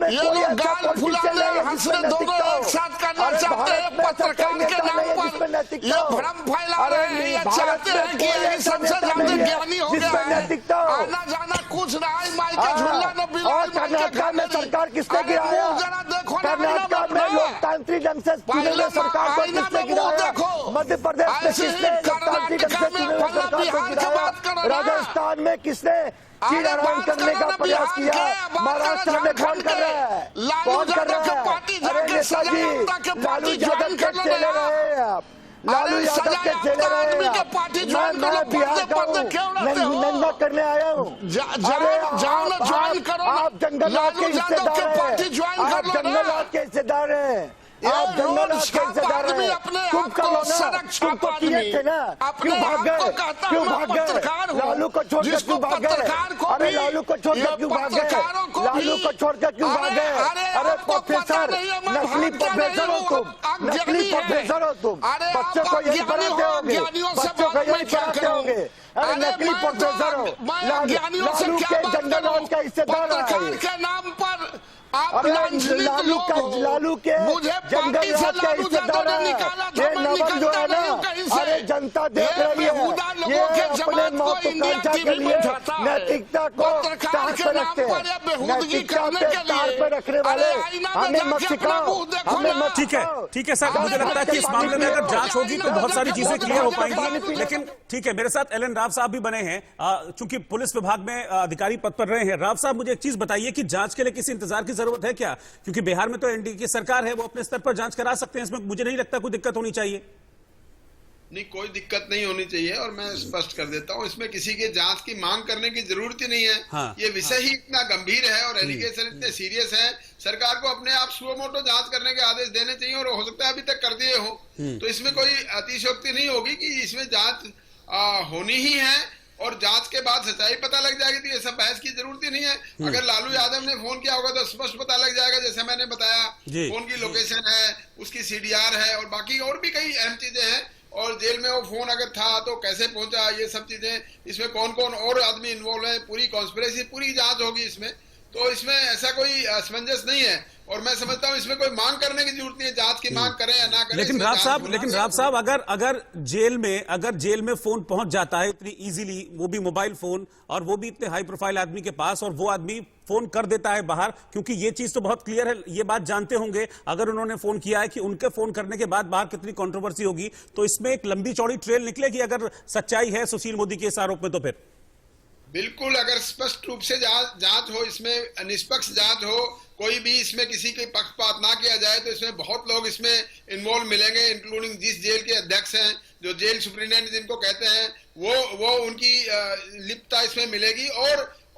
ये लोग गाल फुलाने हंसने दोनों एक साथ करना चाहते हैं पत्रकार के नाम पर। ये भ्रम फैला रहे हैं, ये चाहते हैं कि यही सबसे ज्यादा ज्ञानी हो गया है, आना जाना कुछ रहा है, माई के झूला न बिलाल
कर्नाटक में सरकार किसने गिराया?
जरा देखो,
कर्नाटक में लोकतांत्रिक ढंग से चुने हुए सरकार को किसने गिराया? मध्य प्रदेश में किसने लोकतांत्रिक ढंग से चुने हुए सरकार को गिराया? राजस्थान में किसने चीराराम करने का प्रयास किया? महाराष्ट्र में कौन कर रहा है? कौन कर रहा है? अरे नेताजी, लालू यादव के चले रहे हैं आप, लालू यादव के चले रहे हैं। मैं बिहार का हूँ, मैं निंदा करने आया हूँ। आप जंगल राज के हिस्सेदार हैं, आप जंगल राज के हिस्सेदार हैं, आप जंगल राज के हिस्सेदार हैं। तुम करो ना, तुम तो किए थे ना, क्यों भाग गए? क्यों भाग गए? लालू को छोड़कर क्यों भाग गए? अरे लालू को छोड़कर क्यों भाग गए? लालू को छोड़कर क्यों भाग गए? अरे प्रोफेसर, नकली प्रोफेसर हो तुम, नकली प्रोफेसर हो तुम, बच्चों को यही पढ़ाते होंगे, बच्चों को यही पढ़ाते होंगे। अरे नकली प्रोफेसर हो, लालू के जंगल राज का हिस्सेदार है
के नाम पर आप
लालू के जंगल राज का हिस्सेदार है। ये नवल जो है ना, अरे जनता देख रही है, ये अपने महत्वाकांक्षा के लिए नैतिकता को तार पे रखते हैं, नैतिकता पे तार पे रखने वाले हमें मत सिखाओ, हमें मत।
ठीक है सर, मुझे लगता है कि इस मामले में अगर जांच होगी तो बहुत सारी चीजें क्लियर हो पाएंगी। लेकिन ठीक है, मेरे साथ एल एन राव साहब भी बने हैं, चूंकि पुलिस विभाग में अधिकारी पद पर रहे हैं। राव साहब, मुझे एक चीज बताइए कि जांच के लिए किसी इंतजार की जरूरत है क्या? क्योंकि बिहार में तो एनडीए की सरकार है, वो अपने स्तर पर जांच करा सकते हैं, इसमें मुझे नहीं लगता कोई दिक्कत होनी चाहिए।
नहीं, कोई दिक्कत नहीं होनी चाहिए, और मैं स्पष्ट कर देता हूं, इसमें किसी के जांच की मांग करने की जरूरत ही नहीं है। ये विषय ही इतना गंभीर है और एलिगेशन इतने सीरियस है, सरकार को अपने आप सुओ मोटो जांच करने के आदेश देने चाहिए, और हो सकता है अभी तक कर दिए हो। तो इसमें कोई अतिशयोक्ति नहीं होगी कि इसमें जांच होनी ही है, और जांच के बाद सच्चाई पता लग जाएगी। तो ये सब बहस की जरूरत ही नहीं है। अगर लालू यादव ने फोन किया होगा तो स्पष्ट पता लग जाएगा, जैसे मैंने बताया, फोन की लोकेशन है, उसकी सीडीआर है, और बाकी और भी कई अहम चीजें हैं। और जेल में वो फोन अगर था तो कैसे पहुंचा, ये सब चीजें, इसमें कौन कौन और आदमी इन्वॉल्व है, पूरी कॉन्स्पिरेसी, पूरी जांच होगी इसमें। तो इसमें ऐसा कोई असमंजस नहीं है, और मैं समझता हूं इसमें कोई मांग करने की जरूरत नहीं है, जांच की मांग करें या ना करें।
लेकिन राव साहब, अगर जेल में फोन पहुंच जाता है इतनी इजीली, वो भी मोबाइल फोन, और वो भी इतने हाई प्रोफाइल आदमी के पास, और वो आदमी फोन कर देता है बाहर, क्योंकि ये चीज तो बहुत क्लियर है, ये बात जानते होंगे, अगर उन्होंने फोन किया है कि उनके फोन करने के बाद बाहर कितनी कंट्रोवर्सी होगी, तो इसमें एक लंबी चौड़ी ट्रेल निकलेगी अगर सच्चाई है सुशील मोदी के इस आरोप में। तो फिर
बिल्कुल, अगर स्पष्ट रूप से जांच हो, इसमें निष्पक्ष जांच हो, कोई भी इसमें किसी के पक्षपात ना किया जाए, तो इसमें बहुत लोग इसमें इन्वॉल्व मिलेंगे, इंक्लूडिंग जिस जेल के अध्यक्ष हैं, जो जेल सुप्रिंटेंडेंट जिनको कहते हैं, वो उनकी लिप्तता इसमें मिलेगी,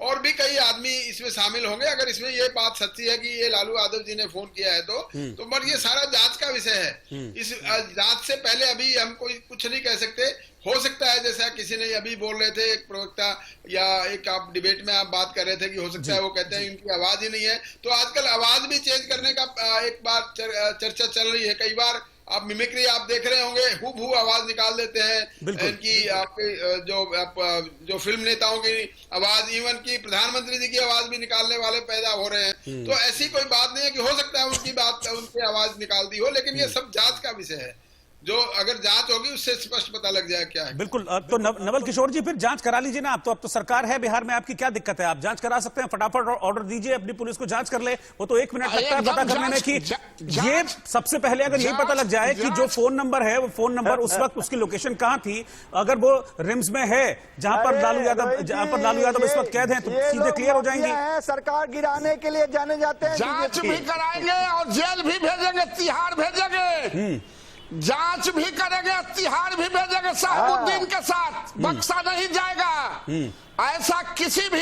और भी कई आदमी इसमें शामिल होंगे। अगर इसमें ये बात सच्ची है कि ये लालू यादव जी ने फोन किया है तो बट ये सारा जांच का विषय है। इस जांच से पहले अभी हम कोई कुछ नहीं कह सकते। हो सकता है, जैसा किसी ने अभी बोल रहे थे, एक प्रवक्ता या एक आप डिबेट में आप बात कर रहे थे कि हो सकता है वो कहते हैं इनकी आवाज ही नहीं है, तो आजकल आवाज भी चेंज करने का एक बार चर्चा चल रही है। कई बार आप मिमिक्री आप देख रहे होंगे, हूबहू आवाज निकाल देते हैं इनकी, आपके जो फिल्म नेताओं की आवाज, इवन की प्रधानमंत्री जी की आवाज भी निकालने वाले पैदा हो रहे हैं। तो ऐसी कोई बात नहीं है कि हो सकता है उनकी बात उनकी आवाज निकाल दी हो, लेकिन ये सब जांच का विषय है, जो अगर जांच होगी उससे स्पष्ट पता लग जाए क्या है।
बिल्कुल। तो नवल किशोर जी, फिर जांच करा लीजिए ना। अब तो सरकार है बिहार में, आपकी क्या दिक्कत है? आप जांच करा सकते हैं, फटाफट ऑर्डर दीजिए, अपनी पुलिस को जांच कर ले। वो तो 1 मिनट लगता है पता करने में कि ये सबसे पहले अगर यही पता लग जाए कि जो फोन नंबर है वो फोन नंबर उस वक्त उसकी लोकेशन कहां थी, अगर वो रिम्स में है जहां पर लालू यादव इस वक्त कैद हैं, तो सीधे क्लियर हो जाएंगी।
सरकार गिराने के लिए जाने जाते हैं,
जांच भी कराएंगे और जेल भी भेजेंगे, तिहाड़ भेजेंगे, जांच भी करेंगे, तिहाड़ भी भेजेंगे साहबुद्दीन के साथ, बक्सा नहीं जाएगा। ऐसा किसी भी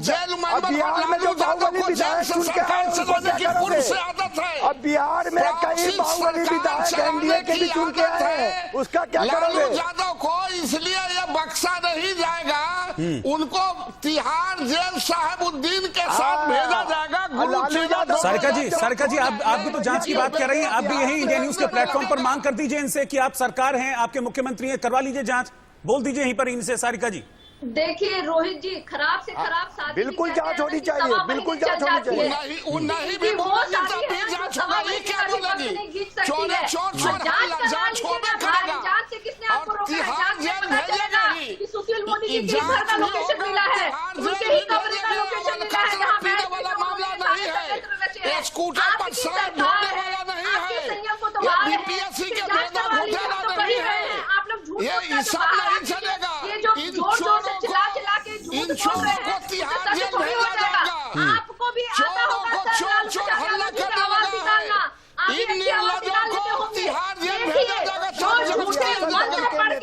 जेल मेंबर लालू यादव को जेल से सरकार चलाने की पूर्व से आदत है।
अब बिहार में कई बाहुबली विधायक एनडीए के भी चुन के आए हैं, उसका क्या करोगे?
लालू यादव को इसलिए ये बक्सा नहीं जाएगा, उनको तिहाड़ जेल साहबुद्दीन के साथ भेजा जाएगा।
सारिका जी, आप भी तो जांच की बात कर रही हैं, आप भी यही इंडिया न्यूज के प्लेटफॉर्म पर मांग कर दीजिए इनसे कि आप सरकार हैं, आपके मुख्यमंत्री हैं, करवा लीजिए जांच, बोल दीजिए यहीं पर इनसे। सारिका जी,
देखिए रोहित जी, खराब से खराब शादी
बिल्कुल जांच होनी चाहिए, बिल्कुल जांच होनी चाहिए।
नहीं भी बोलेगी तब भी जांच होगा, ये क्या बोलेगी? चोर जांच होने करेगा
जांच से किसने आपको रोका है?
तिहाड़ जेल भेजेगा ही।
कि सुशील मोदी जी के घर का लोकेशन मिला है, उनके ही कमरे का लोकेशन मिला है, जहां
पीने वाला मामला नहीं है, स्कूटर पर सर ढोने वाला नहीं है, ये बीपीएससी के भेदा घोटाला नहीं है,
आप लोग झूठ
ये हिसाब नहीं चलेगा। इन चोरों को तिहाड़ जेल भेजा जाएगा,
आपको भी
चोरों को चोर हल्ला करने लगा है, इन निर्लजों को तिहाड़ जेल भेजा जाएगा।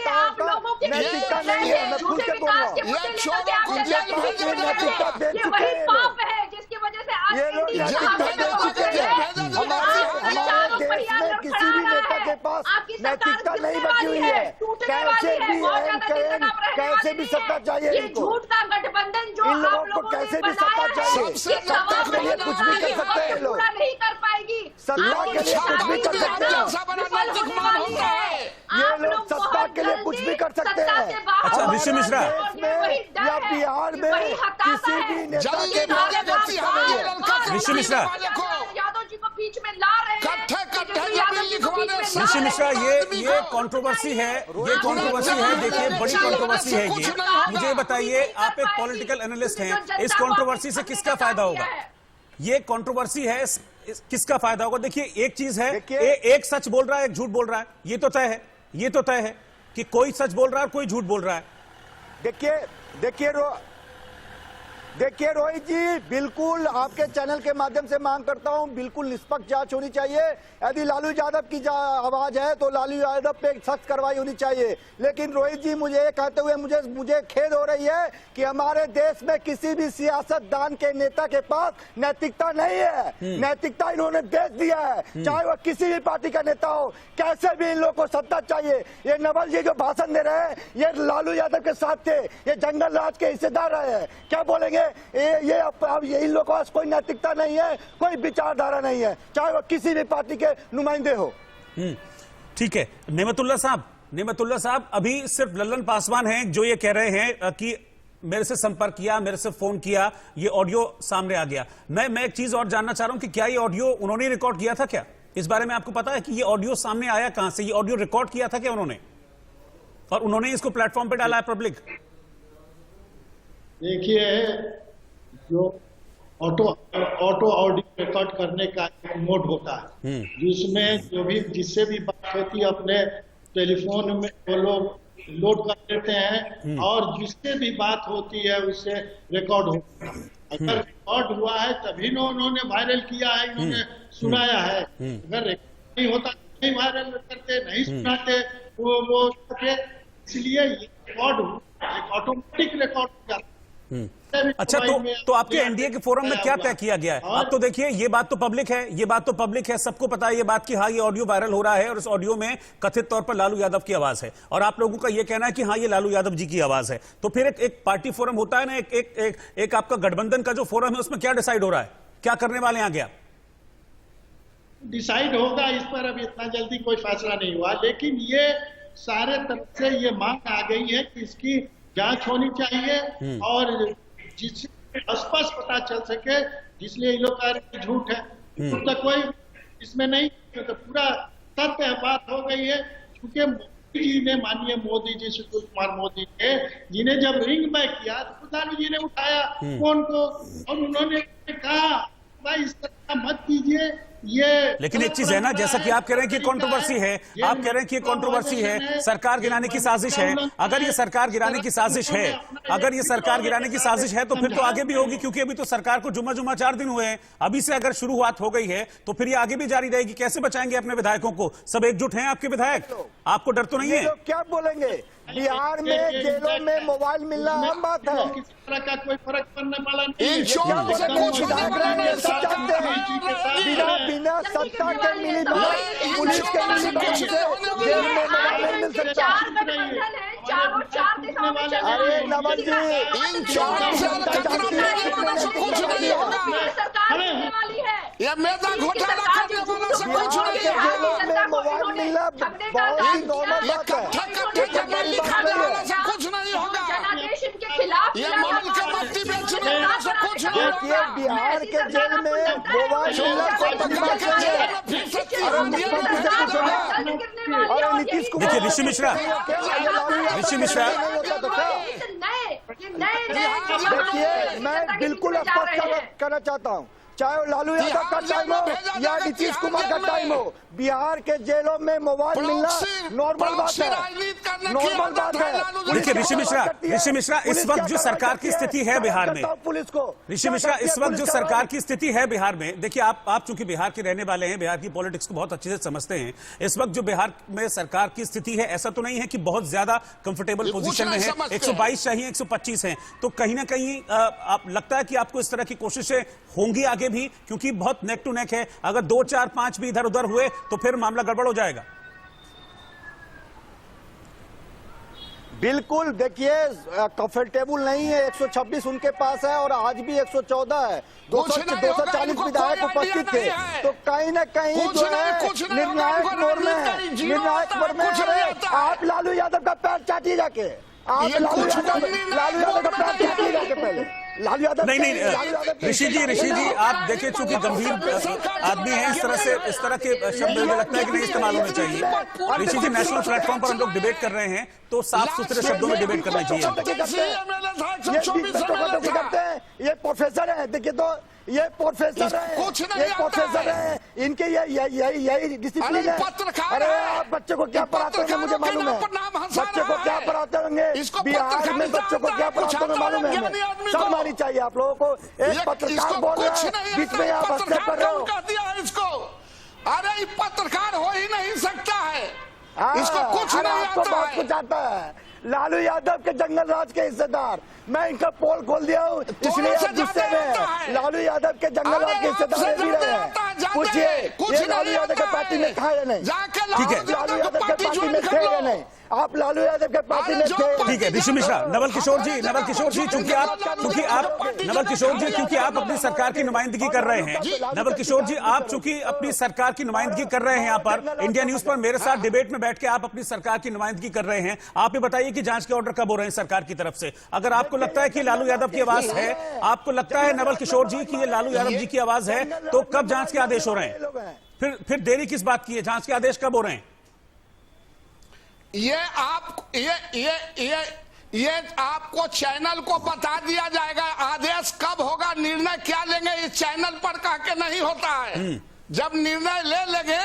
आप लोगों के नैतिकता नहीं है, मैं खुद से बोल रहा हूँ,
ये चोरों को जेल भेजा जाएगा।
ये वही पाप है जिसकी वजह से आज
ये लोग नैतिकता दे चुके हैं। हमारे देश में किसी भी नेता के पास नैतिकता नहीं बची हुई है, कैसे भी कैसे भी सत्ता चाहिए इनको,
झूठ का गठबंधन जो
इन लोगों को कैसे भी सत्ता चाहिए, सत्ता के लिए कुछ भी कर सकते हैं लोग,
नहीं कर पाएगी,
सत्ता के लिए कुछ भी कर सकते हैं, ये लोग सत्ता के लिए कुछ भी कर सकते हैं।
अच्छा ऋषि मिश्रा,
या बिहार में किसी भी नेता के
ऋषि मिश्रा,
यादव जी को बीच में ला रहे हैं।
ऋषि मिश्रा, ये कंट्रोवर्सी है, देखिए बड़ी कंट्रोवर्सी है ये। मुझे बताइए, आप एक पॉलिटिकल एनालिस्ट हैं, इस कंट्रोवर्सी से किसका फायदा होगा? ये कंट्रोवर्सी है, किसका फायदा होगा? देखिए एक चीज है, एक सच बोल रहा है, एक झूठ बोल रहा है, ये तो तय है कि कोई सच बोल रहा है और कोई झूठ बोल रहा है।
देखिए रोहित जी, बिल्कुल आपके चैनल के माध्यम से मांग करता हूं, बिल्कुल निष्पक्ष जांच होनी चाहिए। यदि लालू यादव की आवाज है तो लालू यादव पे सख्त कार्रवाई होनी चाहिए। लेकिन रोहित जी, मुझे ये कहते हुए मुझे खेद हो रही है कि हमारे देश में किसी भी सियासतदान के नेता के पास नैतिकता नहीं है। नैतिकता इन्होंने बेच दिया है, चाहे वह किसी भी पार्टी का नेता हो। कैसे भी इन लोगों को सत्ता चाहिए। ये नवल जी जो भाषण दे रहे हैं, ये लालू यादव के साथ थे, ये जंगल राज के हिस्सेदार रहे हैं, क्या बोलेंगे? ये अब इन लोगों के पास कोई नैतिकता नहीं है, कोई विचारधारा नहीं है, चाहे वो किसी भी पार्टी के नुमाइंदे हो।
ठीक है। नेमतुल्ला साहब, अभी सिर्फ लल्लन पासवान हैं जो ये कह रहे हैं कि मेरे से संपर्क किया, मेरे से फोन किया, ये ऑडियो सामने आ गया। मैं एक चीज और जानना चाह रहा हूं कि क्या ये ऑडियो उन्होंने रिकॉर्ड किया था क्या? इस बारे में आपको पता है कि ये ऑडियो सामने आया कहां से? ये ऑडियो रिकॉर्ड किया था क्या उन्होंने, और उन्होंने इसको प्लेटफॉर्म पे डाला है पब्लिक?
देखिए, जो ऑटो ऑडियो रिकॉर्ड करने का एक मोड होता है, जिसमें जिससे भी बात होती है अपने टेलीफोन में वो लोग लोड कर देते हैं, और जिससे भी बात होती है उससे रिकॉर्ड होता है। अगर रिकॉर्ड हुआ है तभी उन्होंने वायरल किया है, इन्होंने सुनाया है। अगर रिकॉर्ड नहीं होता नहीं वायरल करते, नहीं सुनाते वो करते, इसलिए ये रिकॉर्ड ऑटोमेटिक रिकॉर्ड हो जाता है।
अच्छा, तो आपके एनडीए के फोरम में क्या तय किया गया है? अब तो देखिए, ये बात तो पब्लिक है, सबको पता है ये बात कि हाँ, ये ऑडियो वायरल हो रहा है और इस ऑडियो में कथित तौर पर लालू यादव की आवाज है, और आप लोगों का ये कहना है कि हाँ, ये लालू यादव जी की आवाज है। तो फिर एक पार्टी फोरम होता है ना, एक आपका गठबंधन का जो फोरम है, उसमें क्या डिसाइड हो रहा है, क्या करने वाले हैं आगे आप?
डिसाइड होगा इस पर अभी इतना जल्दी कोई फैसला नहीं हुआ, लेकिन ये सारे तरफ से ये मांग आ गई है कि इसकी जांच होनी चाहिए और जिससे स्पष्ट पता चल सके, इसलिए ये लोग कह रहे हैं झूठ है। तो तक कोई इसमें नहीं, तो पूरा तथ्य बात हो गई है। क्योंकि मोदी जी ने, माननीय मोदी जी, सुशील कुमार मोदी ने, जिन्हें जब रिंग में किया तो लालू जी ने उठाया फोन को और उन्होंने कहा भाई इस तरह मत कीजिए। ये
लेकिन एक चीज है ना, जैसा कि आप कह रहे हैं कि कंट्रोवर्सी है, आप कह रहे हैं कि कंट्रोवर्सी है, सरकार गिराने की साजिश है। अगर ये सरकार गिराने की साजिश है, अगर ये सरकार गिराने की साजिश है तो फिर तो आगे भी होगी, क्योंकि अभी तो सरकार को जुम्मा 4 दिन हुए हैं। अभी से अगर शुरुआत हो गई है तो फिर ये आगे भी जारी रहेगी। कैसे बचाएंगे अपने विधायकों को? सब एकजुट हैं आपके विधायक? आपको डर तो नहीं है?
क्या बोलेंगे? बिहार में जेलों में मोबाइल मिलना आम बात है,
किसी तरह का कोई फर्क पड़ने वाला नहीं।
बिना सत्ता के मिली पुलिस के मिली से जेल में मोबाइल नहीं मिल सकता। अरे नमन जी,
इन चारों से कुछ नहीं होगा। ये मेधा घोटाला करने वाला से कुछ नहीं होगा।
जेलों में मोबाइल मिलना बहुत ही नॉर्मल बात है।
खाने वाला से कुछ नहीं होगा। ये मोबाइल के मट्टी बेचने वाला से कुछ नहीं होगा।
देखिए, बिहार के जेल में मोबाइल मिलना कोई बड़ी बात नहीं है। और नीतीश कुमार,
देखिए ऋषि मिश्रा,
देखिए मैं बिल्कुल स्पष्ट करना चाहता हूँ, चाहे वो लालू यादव का टाइम हो या नीतीश कुमार का टाइम हो, बिहार के जेलों में मोबाइल मिलना नॉर्मल बात है, नॉर्मल बात है।
देखिए ऋषि मिश्रा, इस वक्त जो सरकार की स्थिति है बिहार में,
पुलिस को,
ऋषि मिश्रा, इस वक्त जो सरकार की स्थिति है बिहार में, देखिए आप चूंकि बिहार के रहने वाले हैं, बिहार की पॉलिटिक्स को बहुत अच्छे से समझते हैं। इस वक्त जो बिहार में सरकार की स्थिति है, ऐसा तो नहीं है कि बहुत ज्यादा कंफर्टेबल पोजीशन में है। 122 चाहिए, 125 हैं, तो कहीं ना कहीं आप लगता है कि आपको इस तरह की कोशिशें होंगी आगे भी, क्योंकि बहुत नेक टू नेक है। अगर 2, 4, 5 भी इधर उधर हुए तो फिर मामला गड़बड़ हो जाएगा।
बिल्कुल, देखिए कंफर्टेबल नहीं है। 126 उनके पास है और आज भी 114 है। 240 विधायक उपस्थित थे, तो कहीं ना कहीं जो है निर्णायक मोड़ में है, निर्णायक मोड़ में है। आप लालू यादव का पैर चाटिए जाके, आप लालू यादव का पैर चाटिए जाके पहले। लालू यादव
नहीं, ऋषि जी आप देखिए, चूंकि गंभीर आदमी हैं, इस तरह के शब्द मुझे लगता है कि नहीं इस्तेमाल होने चाहिए। ऋषि जी, नेशनल प्लेटफॉर्म पर हम लोग डिबेट कर रहे हैं, तो साफ सुथरे शब्दों में डिबेट करना चाहिए।
ये प्रोफेसर है, देखिए तो ये प्रोफेसर है, ये प्रोफेसर है, इनके यही डिसिप्लिन है। अरे आप बच्चों को क्या पढ़ाते होंगे मुझे मालूम है, बच्चों को क्या पढ़ाते होंगे बिहार में, बच्चों को क्या पढ़ाते होंगे मालूम है हमें। शर्म आनी चाहिए आप लोगों को। एक पत्रकार बोल रहा है, बीच में आप हस्ते कर रहे हो
इसको। अरे पत्रकार हो ही नहीं सकता है, इसको कुछ नहीं आता है।
लालू यादव के जंगल राज के हिस्सेदार, मैं इनका पोल खोल दिया हूँ, इसलिए आप गुस्से में। लालू यादव के जंगल राज के हिस्सेदार भी रहे हैं, पूछिए ये लालू यादव के पार्टी में था या नहीं?
ठीक है,
लालू यादव के पार्टी में थे या नहीं? आप लालू यादव के पार्टी में थे?
ठीक है ऋषि मिश्रा, नवल किशोर जी, क्योंकि आप अपनी सरकार की नुमाइंदगी कर रहे हैं, नवल किशोर जी, आप चूंकि अपनी सरकार की नुमाइंदगी कर रहे हैं यहाँ पर इंडिया न्यूज पर मेरे साथ डिबेट में बैठ के आप अपनी सरकार की नुमाइंदगी कर रहे हैं। आप ये बताइए कि जांच के ऑर्डर कब हो रहे हैं सरकार की तरफ से? अगर आपको लगता है कि लालू यादव की आवाज है, आपको लगता है नवल किशोर जी कि ये लालू यादव जी की आवाज है, तो कब जांच के आदेश हो रहे हैं? फिर देरी किस बात की है? जांच के आदेश कब हो रहे हैं?
ये आपको चैनल को बता दिया जाएगा, आदेश कब होगा, निर्णय क्या लेंगे, इस चैनल पर कह के नहीं होता है। जब निर्णय ले लेंगे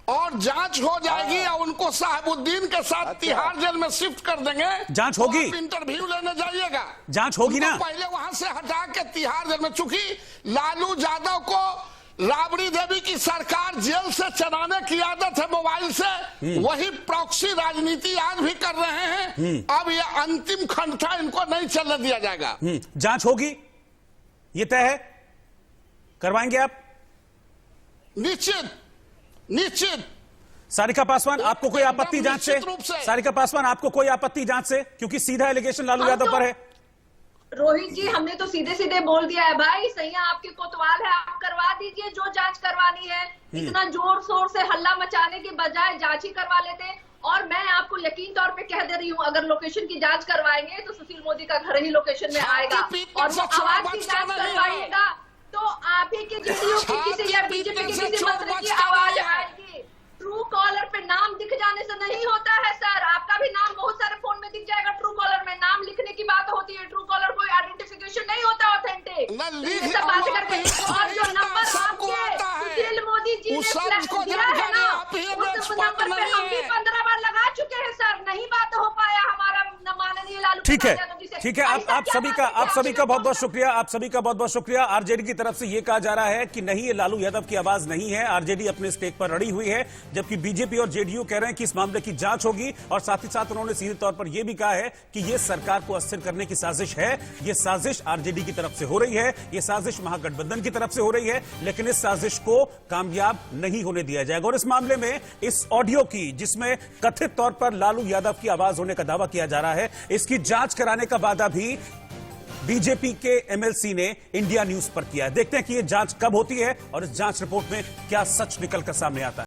और जांच हो जाएगी और उनको साहिबुद्दीन के साथ तिहाड़ जेल में शिफ्ट कर देंगे।
जांच होगी,
इंटरव्यू लेने जाइएगा,
जांच होगी ना।
पहले वहां से हटा के तिहाड़ जेल में, चूंकि लालू यादव को राबड़ी देवी की सरकार जेल से चलाने की आदत है मोबाइल से, वही प्रॉक्सी राजनीति आज भी कर रहे हैं। अब ये अंतिम खंड था, इनको नहीं चलने दिया जाएगा।
जांच होगी, ये तय है, करवाएंगे आप?
निश्चित।
सारिका पासवान, आपको कोई आपत्ति जांच से? सारिका पासवान, आपको कोई आपत्ति जांच से? क्योंकि सीधा एलिगेशन लालू यादव पर है।
रोहित जी, हमने तो सीधे सीधे बोल दिया है भाई, सैया आपके कोतवाल है, आप करवा दीजिए जो जांच करवानी है। इतना जोर शोर से हल्ला मचाने के बजाय जांच ही करवा लेते। और मैं आपको यकीन तौर पे कह दे रही हूँ, अगर लोकेशन की जांच करवाएंगे तो सुशील मोदी का घर ही लोकेशन में आएगा, और वो आवाज की जांच करवाइएगा तो आप ही के जेडीयू की किसी या बीजेपी के किसी मंत्री की आवाज आएगी। ट्रू कॉलर पे नाम दिख जाने से नहीं होता है सर, आपका भी नाम बहुत सारे फोन में दिख जाएगा। ट्रू कॉलर में नाम लिखने की बात होती है, ट्रू कॉलर कोई आइडेंटिफिकेशन नहीं होता ऑथेंटिक। ये सब बात करके और जो नंबर आपके सुशील मोदी जी ने दिया है ना, उस नंबर पे हम भी 15 बार लगा चुके हैं सर, नहीं बात हो पाया हमारा माननीय लालू।
ठीक है, ठीक है, आप सभी का बहुत बहुत शुक्रिया, आप सभी का बहुत बहुत शुक्रिया। आरजेडी की तरफ से यह कहा जा रहा है कि नहीं, ये लालू यादव की आवाज नहीं है, आरजेडी अपने स्टेक पर अड़ी हुई है, जबकि बीजेपी और जेडीयू कह रहे हैं कि इस मामले की जांच होगी। और साथ ही साथ उन्होंने सीधे तौर पर यह भी कहा है कि यह सरकार को अस्थिर करने की साजिश है, यह साजिश आरजेडी की तरफ से हो रही है, यह साजिश महागठबंधन की तरफ से हो रही है, लेकिन इस साजिश को कामयाब नहीं होने दिया जाएगा। और इस मामले में इस ऑडियो की, जिसमें कथित तौर पर लालू यादव की आवाज होने का दावा किया जा रहा है, इसकी जांच कराने का वादा भी बीजेपी के एमएलसी ने इंडिया न्यूज पर किया है। देखते हैं कि यह जांच कब होती है और इस जांच रिपोर्ट में क्या सच निकलकर सामने आता है।